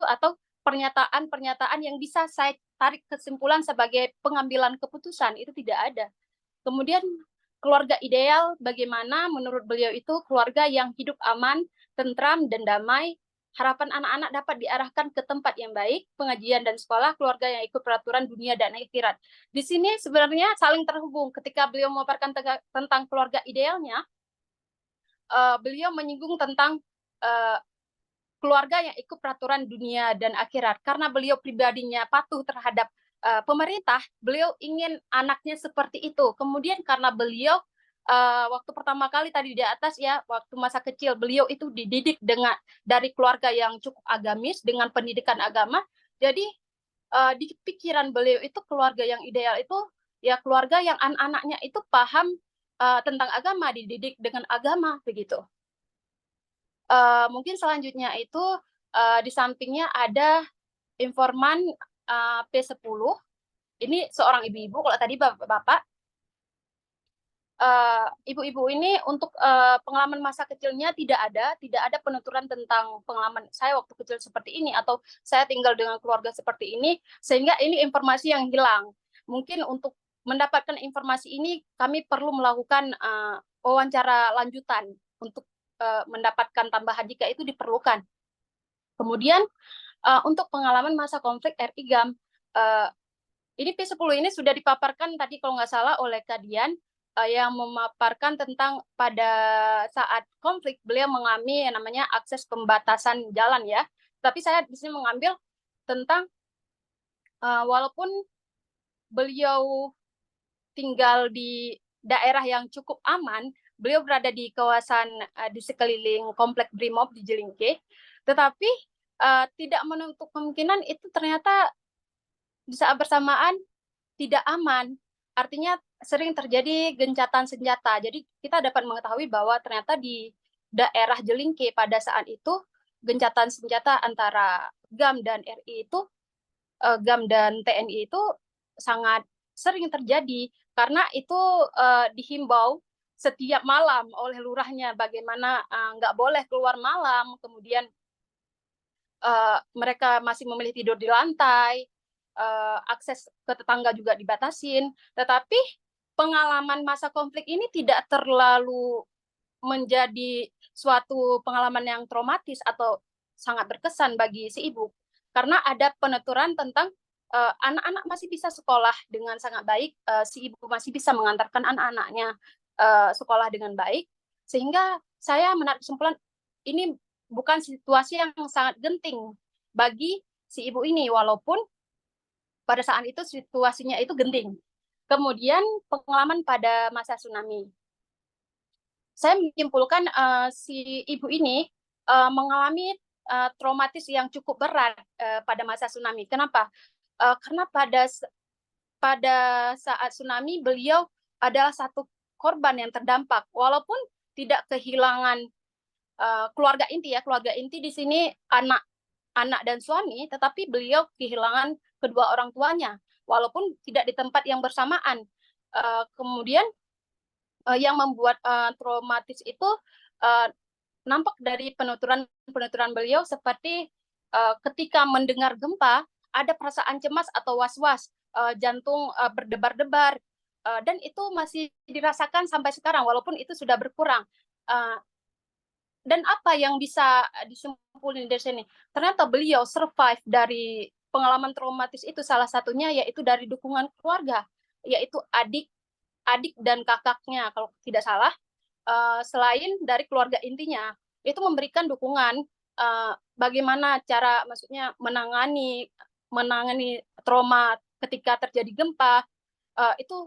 atau pernyataan-pernyataan yang bisa saya tarik kesimpulan sebagai pengambilan keputusan, itu tidak ada. Kemudian keluarga ideal bagaimana menurut beliau itu keluarga yang hidup aman, tentram, dan damai. Harapan anak-anak dapat diarahkan ke tempat yang baik, pengajian dan sekolah, keluarga yang ikut peraturan dunia dan akhirat. Di sini sebenarnya saling terhubung. Ketika beliau memaparkan tentang keluarga idealnya, beliau menyinggung tentang keluarga yang ikut peraturan dunia dan akhirat. Karena beliau pribadinya patuh terhadap pemerintah, beliau ingin anaknya seperti itu. Kemudian karena beliau waktu pertama kali tadi di atas ya, waktu masa kecil beliau itu dididik dari keluarga yang cukup agamis dengan pendidikan agama. Jadi di pikiran beliau itu keluarga yang ideal itu ya keluarga yang anak-anaknya itu paham tentang agama, dididik dengan agama begitu. Mungkin selanjutnya itu di sampingnya ada informan P10. Ini seorang ibu-ibu, kalau tadi bapak, ibu-ibu ini untuk pengalaman masa kecilnya tidak ada penuturan tentang pengalaman saya waktu kecil seperti ini atau saya tinggal dengan keluarga seperti ini, sehingga ini informasi yang hilang. Mungkin untuk mendapatkan informasi ini kami perlu melakukan wawancara lanjutan untuk mendapatkan tambahan jika itu diperlukan. Kemudian untuk pengalaman masa konflik RI GAM, ini P10 ini sudah dipaparkan tadi kalau nggak salah oleh Kadian, yang memaparkan tentang pada saat konflik beliau mengalami yang namanya akses pembatasan jalan ya. Tapi saya di sini mengambil tentang walaupun beliau tinggal di daerah yang cukup aman, beliau berada di kawasan di sekeliling komplek Brimob di Jelingke, tetapi tidak menutup kemungkinan itu ternyata di saat bersamaan tidak aman. Artinya sering terjadi gencatan senjata. Jadi kita dapat mengetahui bahwa ternyata di daerah Jelingke pada saat itu gencatan senjata antara GAM dan RI itu, GAM dan TNI itu sangat sering terjadi karena itu dihimbau setiap malam oleh lurahnya bagaimana nggak boleh keluar malam, kemudian mereka masih memilih tidur di lantai, akses ke tetangga juga dibatasin, tetapi pengalaman masa konflik ini tidak terlalu menjadi suatu pengalaman yang traumatis atau sangat berkesan bagi si ibu, karena ada penuturan tentang anak-anak masih bisa sekolah dengan sangat baik, si ibu masih bisa mengantarkan anak-anaknya sekolah dengan baik, sehingga saya menarik kesimpulan ini bukan situasi yang sangat genting bagi si ibu ini, walaupun pada saat itu situasinya itu genting. Kemudian pengalaman pada masa tsunami. Saya menyimpulkan si ibu ini mengalami traumatis yang cukup berat pada masa tsunami. Kenapa? Karena pada saat tsunami beliau adalah satu korban yang terdampak. Walaupun tidak kehilangan keluarga inti ya, keluarga inti di sini anak dan suami, tetapi beliau kehilangan kedua orang tuanya, walaupun tidak di tempat yang bersamaan. Kemudian yang membuat traumatis itu nampak dari penuturan beliau seperti ketika mendengar gempa ada perasaan cemas atau was-was, jantung berdebar-debar, dan itu masih dirasakan sampai sekarang walaupun itu sudah berkurang. Dan apa yang bisa disimpulkan dari sini? Ternyata beliau survive dari pengalaman traumatis itu, salah satunya yaitu dari dukungan keluarga, yaitu adik dan kakaknya kalau tidak salah, selain dari keluarga intinya itu memberikan dukungan bagaimana cara maksudnya menangani trauma ketika terjadi gempa, itu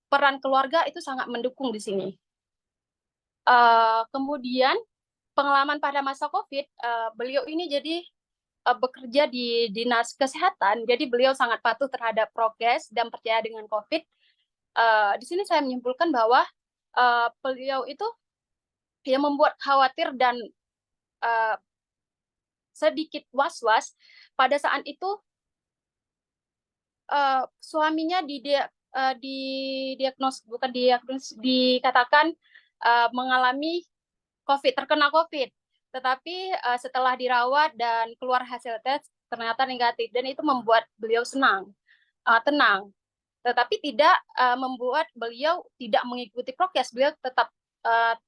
peran keluarga itu sangat mendukung di sini. Kemudian pengalaman pada masa COVID, beliau ini jadi bekerja di dinas kesehatan, jadi beliau sangat patuh terhadap prokes dan percaya dengan COVID. Di sini saya menyimpulkan bahwa beliau itu yang membuat khawatir dan sedikit was-was pada saat itu suaminya dikatakan mengalami terkena COVID. Tetapi setelah dirawat dan keluar hasil tes ternyata negatif, dan itu membuat beliau tenang. Tetapi tidak membuat beliau tidak mengikuti prokes, beliau tetap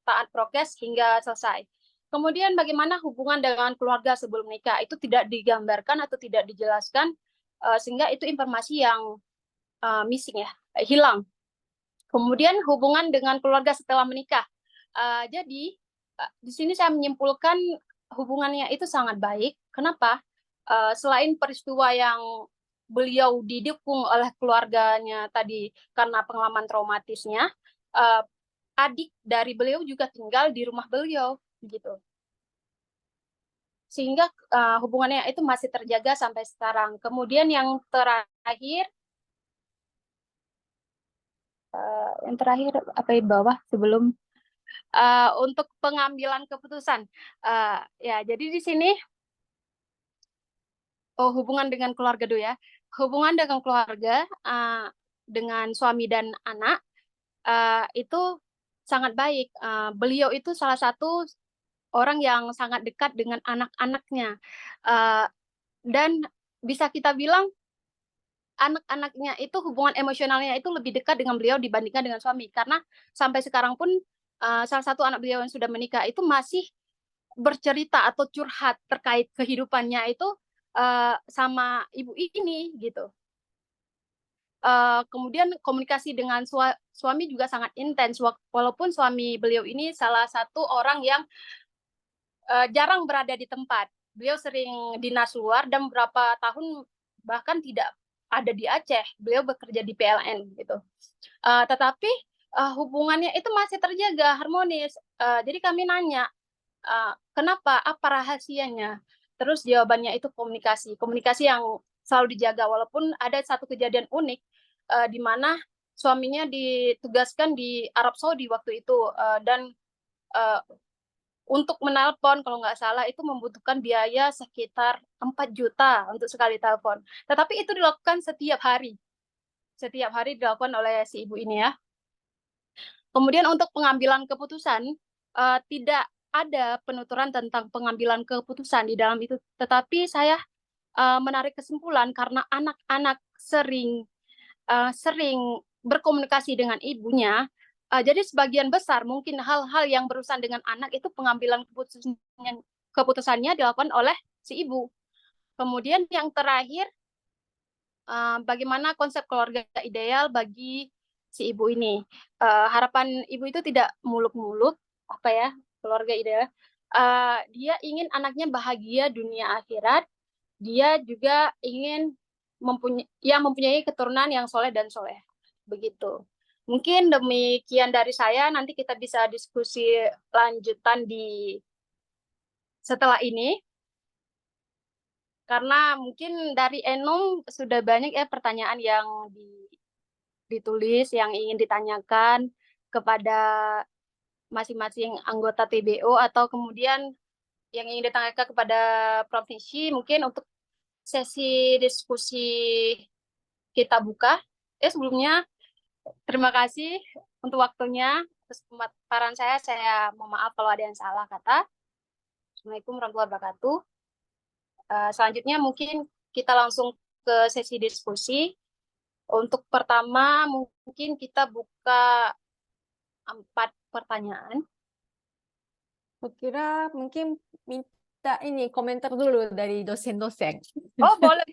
taat prokes hingga selesai. Kemudian bagaimana hubungan dengan keluarga sebelum menikah itu tidak digambarkan atau tidak dijelaskan, sehingga itu informasi yang missing ya, hilang. Kemudian hubungan dengan keluarga setelah menikah. Jadi di sini saya menyimpulkan hubungannya itu sangat baik. Kenapa? Selain peristiwa yang beliau didukung oleh keluarganya tadi karena pengalaman traumatisnya, adik dari beliau juga tinggal di rumah beliau gitu. Sehingga hubungannya itu masih terjaga sampai sekarang. Kemudian yang terakhir apa di bawah sebelum untuk pengambilan keputusan. Ya, jadi di sini hubungan dengan keluarga dulu ya. Hubungan dengan keluarga dengan suami dan anak itu sangat baik. Beliau itu salah satu orang yang sangat dekat dengan anak-anaknya. Dan bisa kita bilang anak-anaknya itu hubungan emosionalnya itu lebih dekat dengan beliau dibandingkan dengan suami. Karena sampai sekarang pun salah satu anak beliau yang sudah menikah itu masih bercerita atau curhat terkait kehidupannya itu sama ibu ini gitu. Kemudian komunikasi dengan suami juga sangat intens, walaupun suami beliau ini salah satu orang yang jarang berada di tempat. Beliau sering dinas luar dan beberapa tahun bahkan tidak ada di Aceh. Beliau bekerja di PLN gitu. Tetapi hubungannya itu masih terjaga harmonis. Jadi kami nanya, kenapa? Apa rahasianya? Terus jawabannya itu komunikasi yang selalu dijaga, walaupun ada satu kejadian unik di mana suaminya ditugaskan di Arab Saudi waktu itu dan untuk menelpon kalau nggak salah itu membutuhkan biaya sekitar 4 juta untuk sekali telepon. Tetapi itu dilakukan setiap hari. Setiap hari dilakukan oleh si ibu ini ya. Kemudian untuk pengambilan keputusan, tidak ada penuturan tentang pengambilan keputusan di dalam itu. Tetapi saya menarik kesimpulan karena anak-anak sering berkomunikasi dengan ibunya, jadi sebagian besar mungkin hal-hal yang berurusan dengan anak itu pengambilan keputusannya dilakukan oleh si ibu. Kemudian yang terakhir, bagaimana konsep keluarga ideal bagi si ibu ini. Harapan ibu itu tidak muluk-muluk, apa ya, keluarga ideal. Dia ingin anaknya bahagia dunia akhirat. Dia juga ingin mempunyai keturunan yang soleh dan soleh. Begitu. Mungkin demikian dari saya, nanti kita bisa diskusi lanjutan di setelah ini. Karena mungkin dari Enung sudah banyak ya pertanyaan yang ditulis, yang ingin ditanyakan kepada masing-masing anggota TBO, atau kemudian yang ingin ditanyakan kepada provinsi. Mungkin untuk sesi diskusi kita buka. Sebelumnya, terima kasih untuk waktunya. Atas pemaparan saya mohon maaf kalau ada yang salah kata. Assalamualaikum warahmatullahi wabarakatuh. Selanjutnya mungkin kita langsung ke sesi diskusi. Untuk pertama mungkin kita buka 4 pertanyaan. Saya kira mungkin minta ini komentar dulu dari dosen-dosen. Oh, boleh.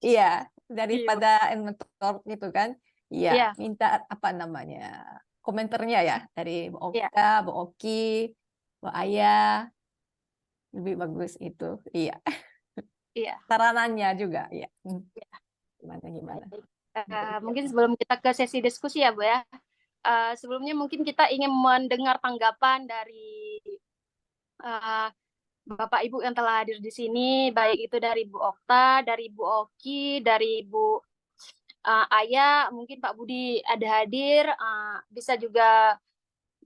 Iya, daripada mentor gitu kan. Iya, Iya. minta apa namanya? Komentarnya ya dari Bu Iya. Okta, Bu Oki, Bu Aya. Lebih bagus itu. Iya. Iya. Saranannya juga, iya. Gimana? Mungkin sebelum kita ke sesi diskusi ya, Bu ya. Sebelumnya mungkin kita ingin mendengar tanggapan dari Bapak Ibu yang telah hadir di sini, baik itu dari Bu Okta, dari Bu Oki, dari Bu Aya, mungkin Pak Budi ada hadir, bisa juga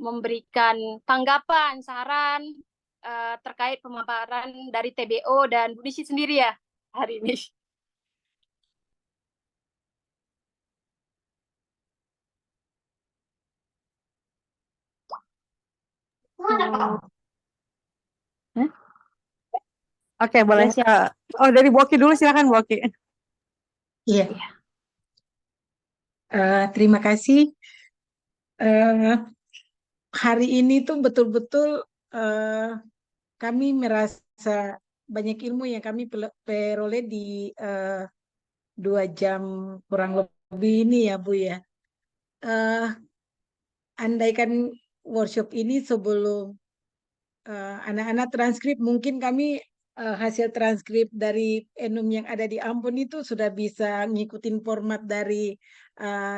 memberikan tanggapan, saran terkait pemaparan dari TBO dan Bu Nishi sendiri ya hari ini. Oke, boleh. Ya, Dari Bu Oki dulu, silakan Bu Oki. Iya. Terima kasih. Hari ini tuh betul-betul kami merasa banyak ilmu yang kami peroleh di 2 jam kurang lebih ini ya Bu ya. Andaikan workshop ini sebelum anak-anak transkrip mungkin kami hasil transkrip dari Enum yang ada di Ambon itu sudah bisa ngikutin format dari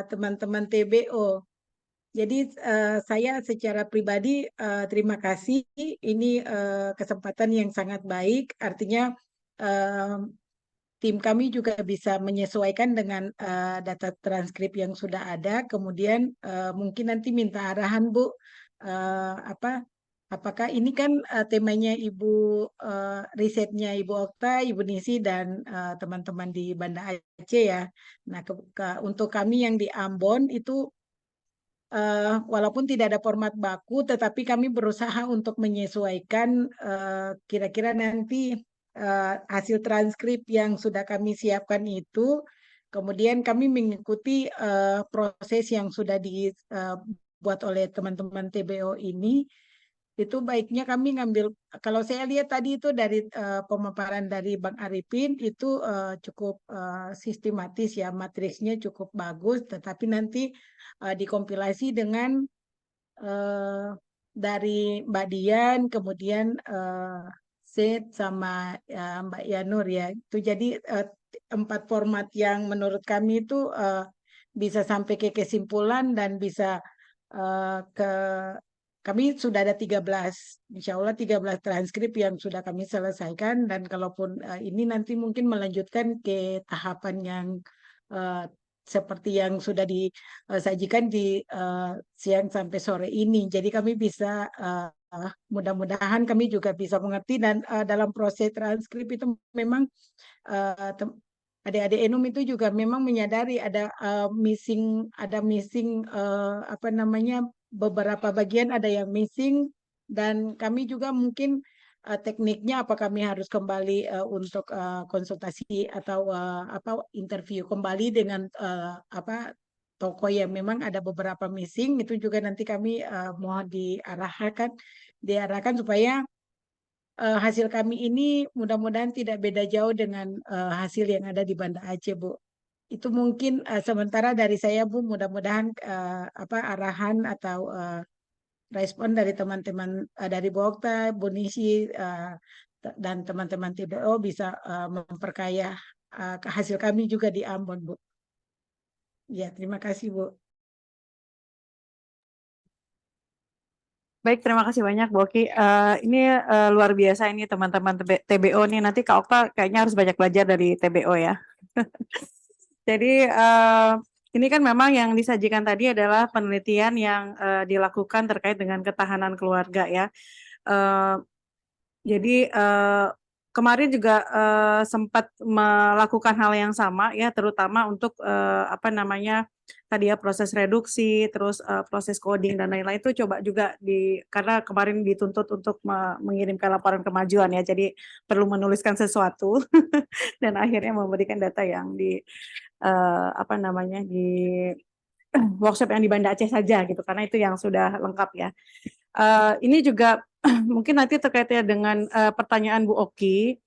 teman-teman TBO. Jadi saya secara pribadi terima kasih, ini kesempatan yang sangat baik, artinya tim kami juga bisa menyesuaikan dengan data transkrip yang sudah ada, kemudian mungkin nanti minta arahan Bu, apakah ini kan temanya Ibu risetnya Ibu Okta, Ibu Nisi dan teman-teman di Banda Aceh ya. Nah, untuk kami yang di Ambon itu walaupun tidak ada format baku, tetapi kami berusaha untuk menyesuaikan kira-kira nanti hasil transkrip yang sudah kami siapkan itu, kemudian kami mengikuti proses yang sudah dibuat oleh teman-teman TBO ini. Itu baiknya kami ngambil, kalau saya lihat tadi itu dari pemaparan dari Bang Arifin itu cukup sistematis ya, matriksnya cukup bagus, tetapi nanti dikompilasi dengan dari Mbak Dian, kemudian Zed sama Mbak Yanur ya. Itu jadi 4 format yang menurut kami itu bisa sampai ke kesimpulan dan bisa kami sudah ada 13, insya Allah 13 transkrip yang sudah kami selesaikan, dan kalaupun ini nanti mungkin melanjutkan ke tahapan yang seperti yang sudah disajikan di siang sampai sore ini. Jadi kami bisa mudah-mudahan kami juga bisa mengerti, dan dalam proses transkrip itu memang adik-adik Enum itu juga memang menyadari ada missing apa namanya, beberapa bagian ada yang missing, dan kami juga mungkin tekniknya apa kami harus kembali untuk konsultasi atau apa interview kembali dengan apa tokoh yang memang ada beberapa missing, itu juga nanti kami mohon diarahkan supaya hasil kami ini mudah-mudahan tidak beda jauh dengan hasil yang ada di Banda Aceh, Bu. Itu mungkin sementara dari saya, Bu. Mudah-mudahan apa arahan atau respon dari teman-teman dari Bu Okta, Bu Nisi, dan teman-teman TBO bisa memperkaya hasil kami juga di Ambon, Bu. Ya, terima kasih, Bu. Baik, terima kasih banyak Bu Oki. Ini luar biasa ini teman-teman TBO nih. Nanti Kak Okta kayaknya harus banyak belajar dari TBO ya. Jadi ini kan memang yang disajikan tadi adalah penelitian yang dilakukan terkait dengan ketahanan keluarga ya. Jadi kemarin juga sempat melakukan hal yang sama ya, terutama untuk apa namanya tadi ya proses reduksi, terus proses coding dan lain-lain itu coba juga karena kemarin dituntut untuk mengirimkan laporan kemajuan ya, jadi perlu menuliskan sesuatu dan akhirnya memberikan data yang apa namanya di workshop yang di Banda Aceh saja gitu, karena itu yang sudah lengkap ya. Ini juga mungkin nanti terkaitnya dengan pertanyaan Bu Oki,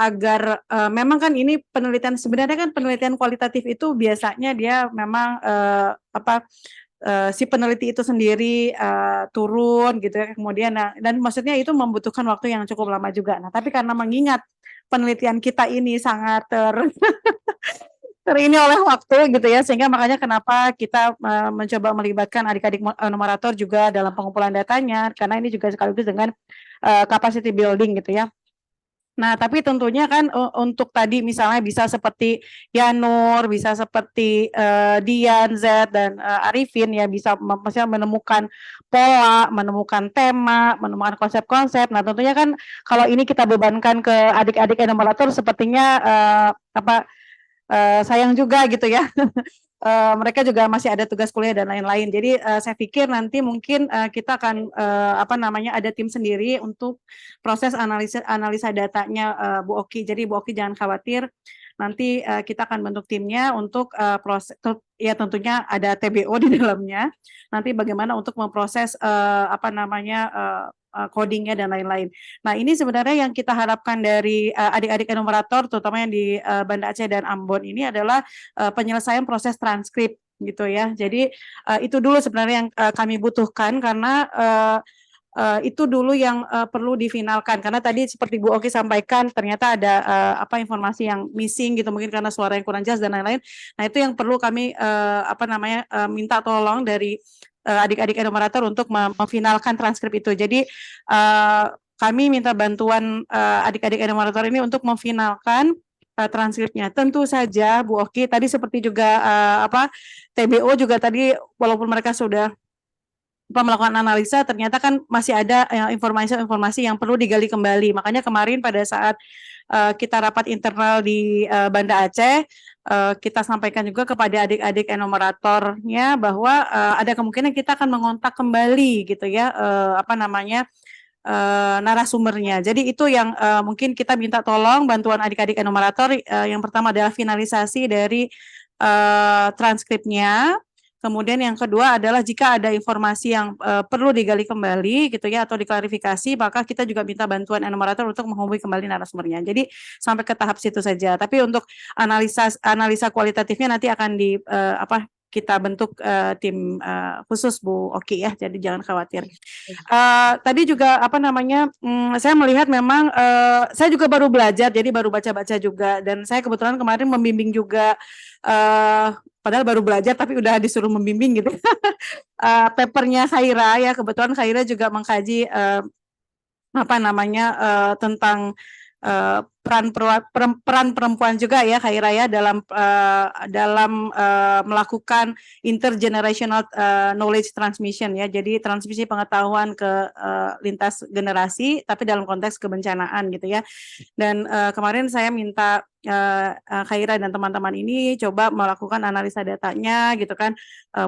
agar memang kan ini penelitian, sebenarnya kan penelitian kualitatif itu biasanya dia memang si peneliti itu sendiri turun gitu ya, kemudian dan maksudnya itu membutuhkan waktu yang cukup lama juga. Nah, tapi karena mengingat penelitian kita ini sangat ini oleh waktu gitu ya, sehingga makanya kenapa kita mencoba melibatkan adik-adik numerator juga dalam pengumpulan datanya, karena ini juga sekaligus dengan capacity building gitu ya. Nah, tapi tentunya kan untuk tadi misalnya bisa seperti Yanur, bisa seperti Dian, Z, dan Arifin ya, bisa menemukan pola, menemukan tema, menemukan konsep-konsep. Nah, tentunya kan kalau ini kita bebankan ke adik-adik numerator sepertinya sayang juga gitu ya. Mereka juga masih ada tugas kuliah dan lain-lain. Jadi saya pikir nanti mungkin kita akan ada tim sendiri untuk proses analisa datanya Bu Oki. Jadi Bu Oki jangan khawatir. Nanti kita akan bentuk timnya untuk proses, ya tentunya ada TBO di dalamnya. Nanti bagaimana untuk memproses codingnya dan lain-lain. Nah, ini sebenarnya yang kita harapkan dari adik-adik enumerator, terutama yang di Banda Aceh dan Ambon ini adalah penyelesaian proses transkrip gitu ya. Jadi itu dulu sebenarnya yang kami butuhkan, karena itu dulu yang perlu difinalkan karena tadi seperti Bu Oki sampaikan ternyata ada apa informasi yang missing gitu mungkin karena suara yang kurang jelas dan lain-lain. Nah itu yang perlu kami apa namanya minta tolong dari adik-adik enumerator untuk memfinalkan transkrip itu. Jadi kami minta bantuan adik-adik enumerator ini untuk memfinalkan transkripnya. Tentu saja Bu Oki tadi seperti juga apa TBO juga tadi walaupun mereka sudah melakukan analisa ternyata kan masih ada informasi-informasi yang perlu digali kembali. Makanya kemarin pada saat kita rapat internal di Banda Aceh, kita sampaikan juga kepada adik-adik enumeratornya bahwa ada kemungkinan kita akan mengontak kembali gitu ya, apa namanya narasumbernya. Jadi itu yang mungkin kita minta tolong bantuan adik-adik enumerator. Yang pertama adalah finalisasi dari transkripnya. Kemudian yang kedua adalah jika ada informasi yang perlu digali kembali gitu ya atau diklarifikasi, maka kita juga minta bantuan enumerator untuk menghubungi kembali narasumbernya. Jadi sampai ke tahap situ saja. Tapi untuk analisa kualitatifnya nanti akan di apa kita bentuk tim khusus Bu Oki ya. Jadi jangan khawatir. Tadi juga apa namanya? Saya melihat memang saya juga baru belajar, jadi baru baca-baca juga dan saya kebetulan kemarin membimbing juga padahal baru belajar tapi udah disuruh membimbing gitu. Papernya Khaira ya, kebetulan Khaira juga mengkaji apa namanya tentang peran perempuan juga ya Khaira ya dalam melakukan intergenerational knowledge transmission ya. Jadi transmisi pengetahuan ke lintas generasi tapi dalam konteks kebencanaan gitu ya. Dan kemarin saya minta Khaira dan teman-teman ini coba melakukan analisa datanya gitu kan,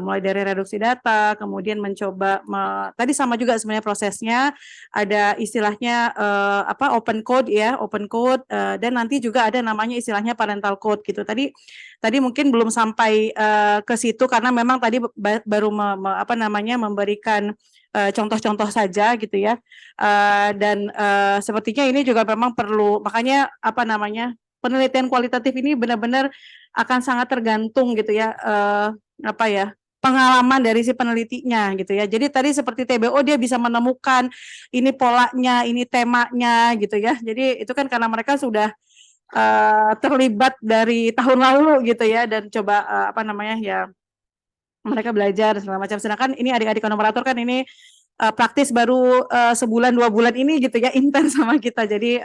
mulai dari reduksi data, kemudian mencoba tadi sama juga sebenarnya prosesnya ada istilahnya apa open code ya, open code dan nanti juga ada namanya istilahnya parental code gitu. Tadi mungkin belum sampai ke situ karena memang tadi baru apa namanya memberikan contoh-contoh saja gitu ya. Dan sepertinya ini juga memang perlu makanya apa namanya penelitian kualitatif ini benar-benar akan sangat tergantung gitu ya apa ya pengalaman dari si penelitinya gitu ya. Jadi tadi seperti TBO dia bisa menemukan ini polanya, ini temanya gitu ya. Jadi itu kan karena mereka sudah terlibat dari tahun lalu gitu ya dan coba apa namanya ya mereka belajar segala macam. Sedangkan ini adik-adik enumerator kan ini praktis baru sebulan 2 bulan ini gitu ya intens sama kita. Jadi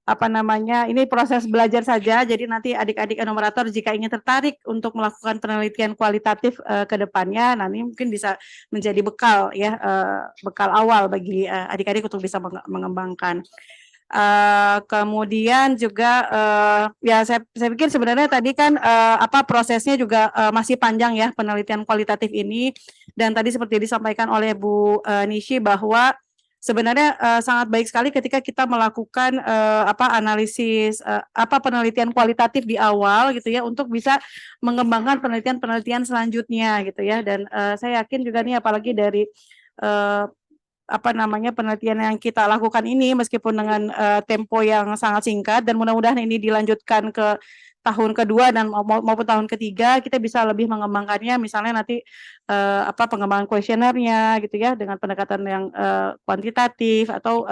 apa namanya ini proses belajar saja. Jadi nanti adik-adik enumerator jika ingin tertarik untuk melakukan penelitian kualitatif ke depannya, nanti mungkin bisa menjadi bekal ya bekal awal bagi adik-adik untuk bisa mengembangkan. Kemudian juga ya saya pikir sebenarnya tadi kan apa prosesnya juga masih panjang ya penelitian kualitatif ini dan tadi seperti disampaikan oleh Bu Nishi bahwa sebenarnya sangat baik sekali ketika kita melakukan apa analisis apa penelitian kualitatif di awal gitu ya untuk bisa mengembangkan penelitian-penelitian selanjutnya gitu ya dan saya yakin juga nih apalagi dari apa namanya penelitian yang kita lakukan ini meskipun dengan tempo yang sangat singkat dan mudah-mudahan ini dilanjutkan ke tahun kedua dan maupun tahun ketiga kita bisa lebih mengembangkannya misalnya nanti apa pengembangan kuesionernya gitu ya dengan pendekatan yang kuantitatif atau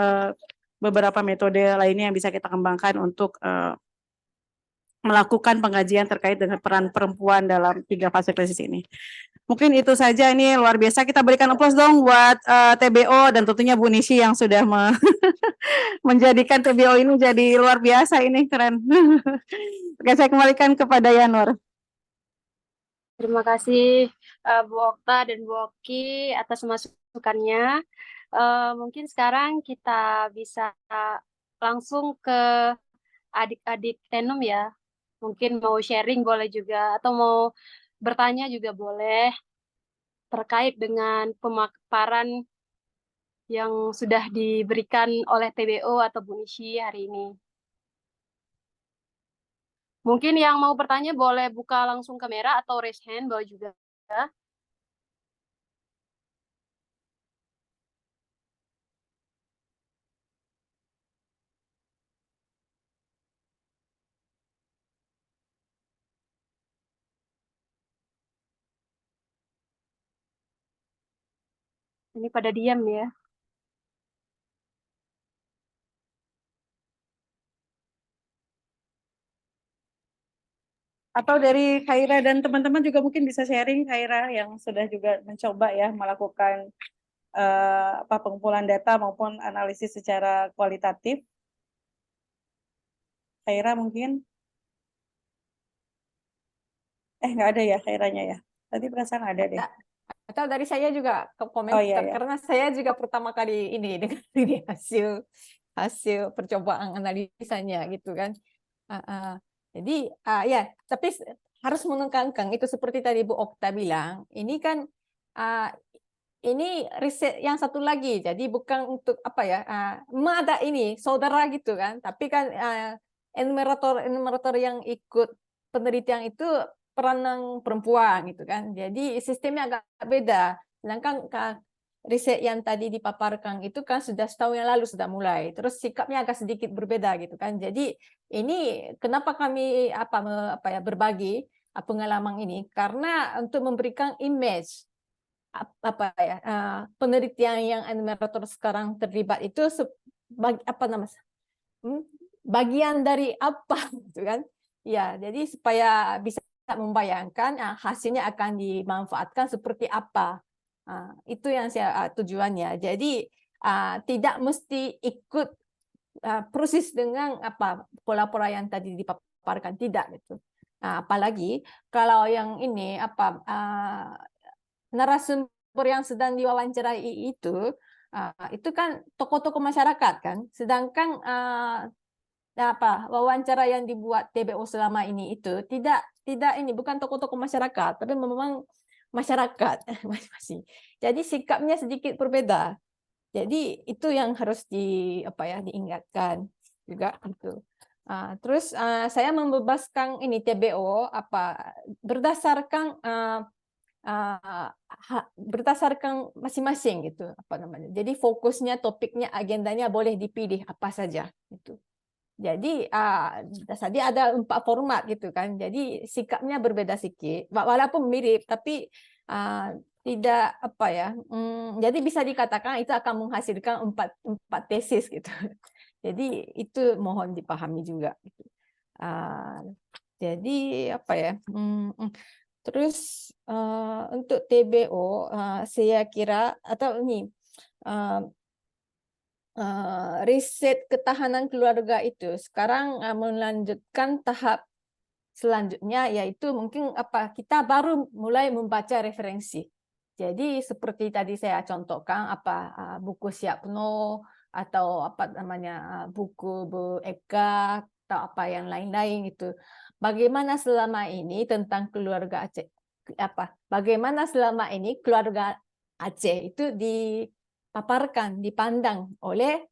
beberapa metode lainnya yang bisa kita kembangkan untuk melakukan pengkajian terkait dengan peran perempuan dalam 3 fase krisis ini. Mungkin itu saja, ini luar biasa. Kita berikan aplaus dong buat TBO dan tentunya Bu Nishi yang sudah menjadikan TBO ini jadi luar biasa, ini keren. Oke, saya kembalikan kepada Yanur. Terima kasih Bu Okta dan Bu Oki atas masukannya. Mungkin sekarang kita bisa langsung ke adik-adik Tenum ya. Mungkin mau sharing boleh juga atau mau bertanya juga boleh terkait dengan pemaparan yang sudah diberikan oleh TBO atau Bu Nishi hari ini. Mungkin yang mau bertanya boleh buka langsung kamera atau raise hand boleh juga. Ini pada diam ya. Atau dari Khaira dan teman-teman juga mungkin bisa sharing, Khaira yang sudah juga mencoba ya melakukan pengumpulan data maupun analisis secara kualitatif. Khaira mungkin? Nggak ada ya Khairanya ya? Tadi perasaan ada deh. Atau dari saya juga ke Oh iya komentar, ya. karena saya juga pertama kali ini dengan ini hasil percobaan analisanya gitu kan. Jadi ya, tapi harus menekankan itu seperti tadi Bu Okta bilang, ini kan ini riset yang satu lagi, jadi bukan untuk apa ya, ada ini saudara gitu kan, tapi kan enumerator yang ikut penelitian itu peranan perempuan gitu kan, jadi sistemnya agak beda. Sedangkan riset yang tadi dipaparkan itu kan sudah setahun yang lalu sudah mulai, terus sikapnya agak sedikit berbeda gitu kan. Jadi ini kenapa kami berbagi pengalaman ini, karena untuk memberikan image penelitian yang enumerator sekarang terlibat itu bagian dari apa gitu kan ya, jadi supaya bisa membayangkan hasilnya akan dimanfaatkan seperti apa. Itu yang saya tujuannya, jadi tidak mesti ikut persis dengan pola-pola yang tadi dipaparkan, tidak gitu. Apalagi kalau yang ini narasumber yang sedang diwawancarai itu kan tokoh-tokoh masyarakat kan, sedangkan wawancara yang dibuat TBO selama ini itu tidak ini bukan tokoh-tokoh masyarakat, tapi memang masyarakat masing-masing. Jadi sikapnya sedikit berbeda. Jadi itu yang harus diingatkan juga itu. Terus saya membebaskan ini TBO berdasarkan berdasarkan masing-masing gitu Jadi fokusnya, topiknya, agendanya boleh dipilih apa saja gitu. Jadi tadi ada 4 format gitu kan. Jadi sikapnya berbeda sedikit, walaupun mirip tapi tidak jadi bisa dikatakan itu akan menghasilkan 4 tesis gitu. Jadi itu mohon dipahami juga gitu. Jadi terus untuk TBO saya kira atau ini riset ketahanan keluarga itu sekarang melanjutkan tahap selanjutnya, yaitu mungkin kita baru mulai membaca referensi. Jadi seperti tadi saya contohkan buku Siapno atau buku Bu Eka atau yang lain-lain itu. Bagaimana selama ini tentang keluarga Aceh? Bagaimana selama ini keluarga Aceh itu dipaparkan, dipandang oleh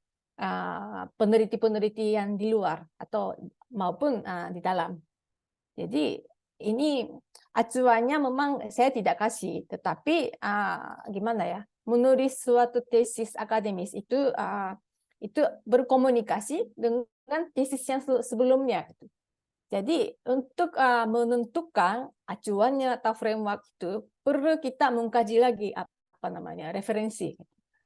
peneliti-peneliti yang di luar atau maupun di dalam. Jadi ini acuannya memang saya tidak kasih, tetapi gimana ya, menulis suatu tesis akademis itu berkomunikasi dengan tesis yang sebelumnya. Jadi untuk menentukan acuannya atau framework itu perlu kita mengkaji lagi referensi.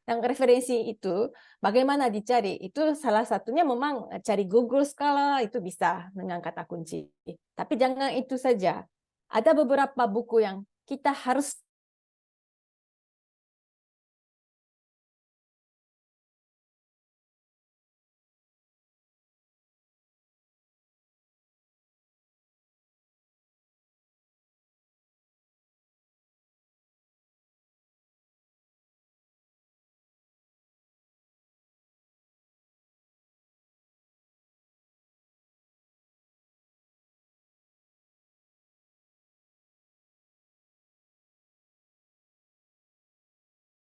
Yang referensi itu bagaimana dicari? Itu salah satunya memang cari Google skala, itu bisa dengan kata kunci. Tapi jangan itu saja. Ada beberapa buku yang kita harus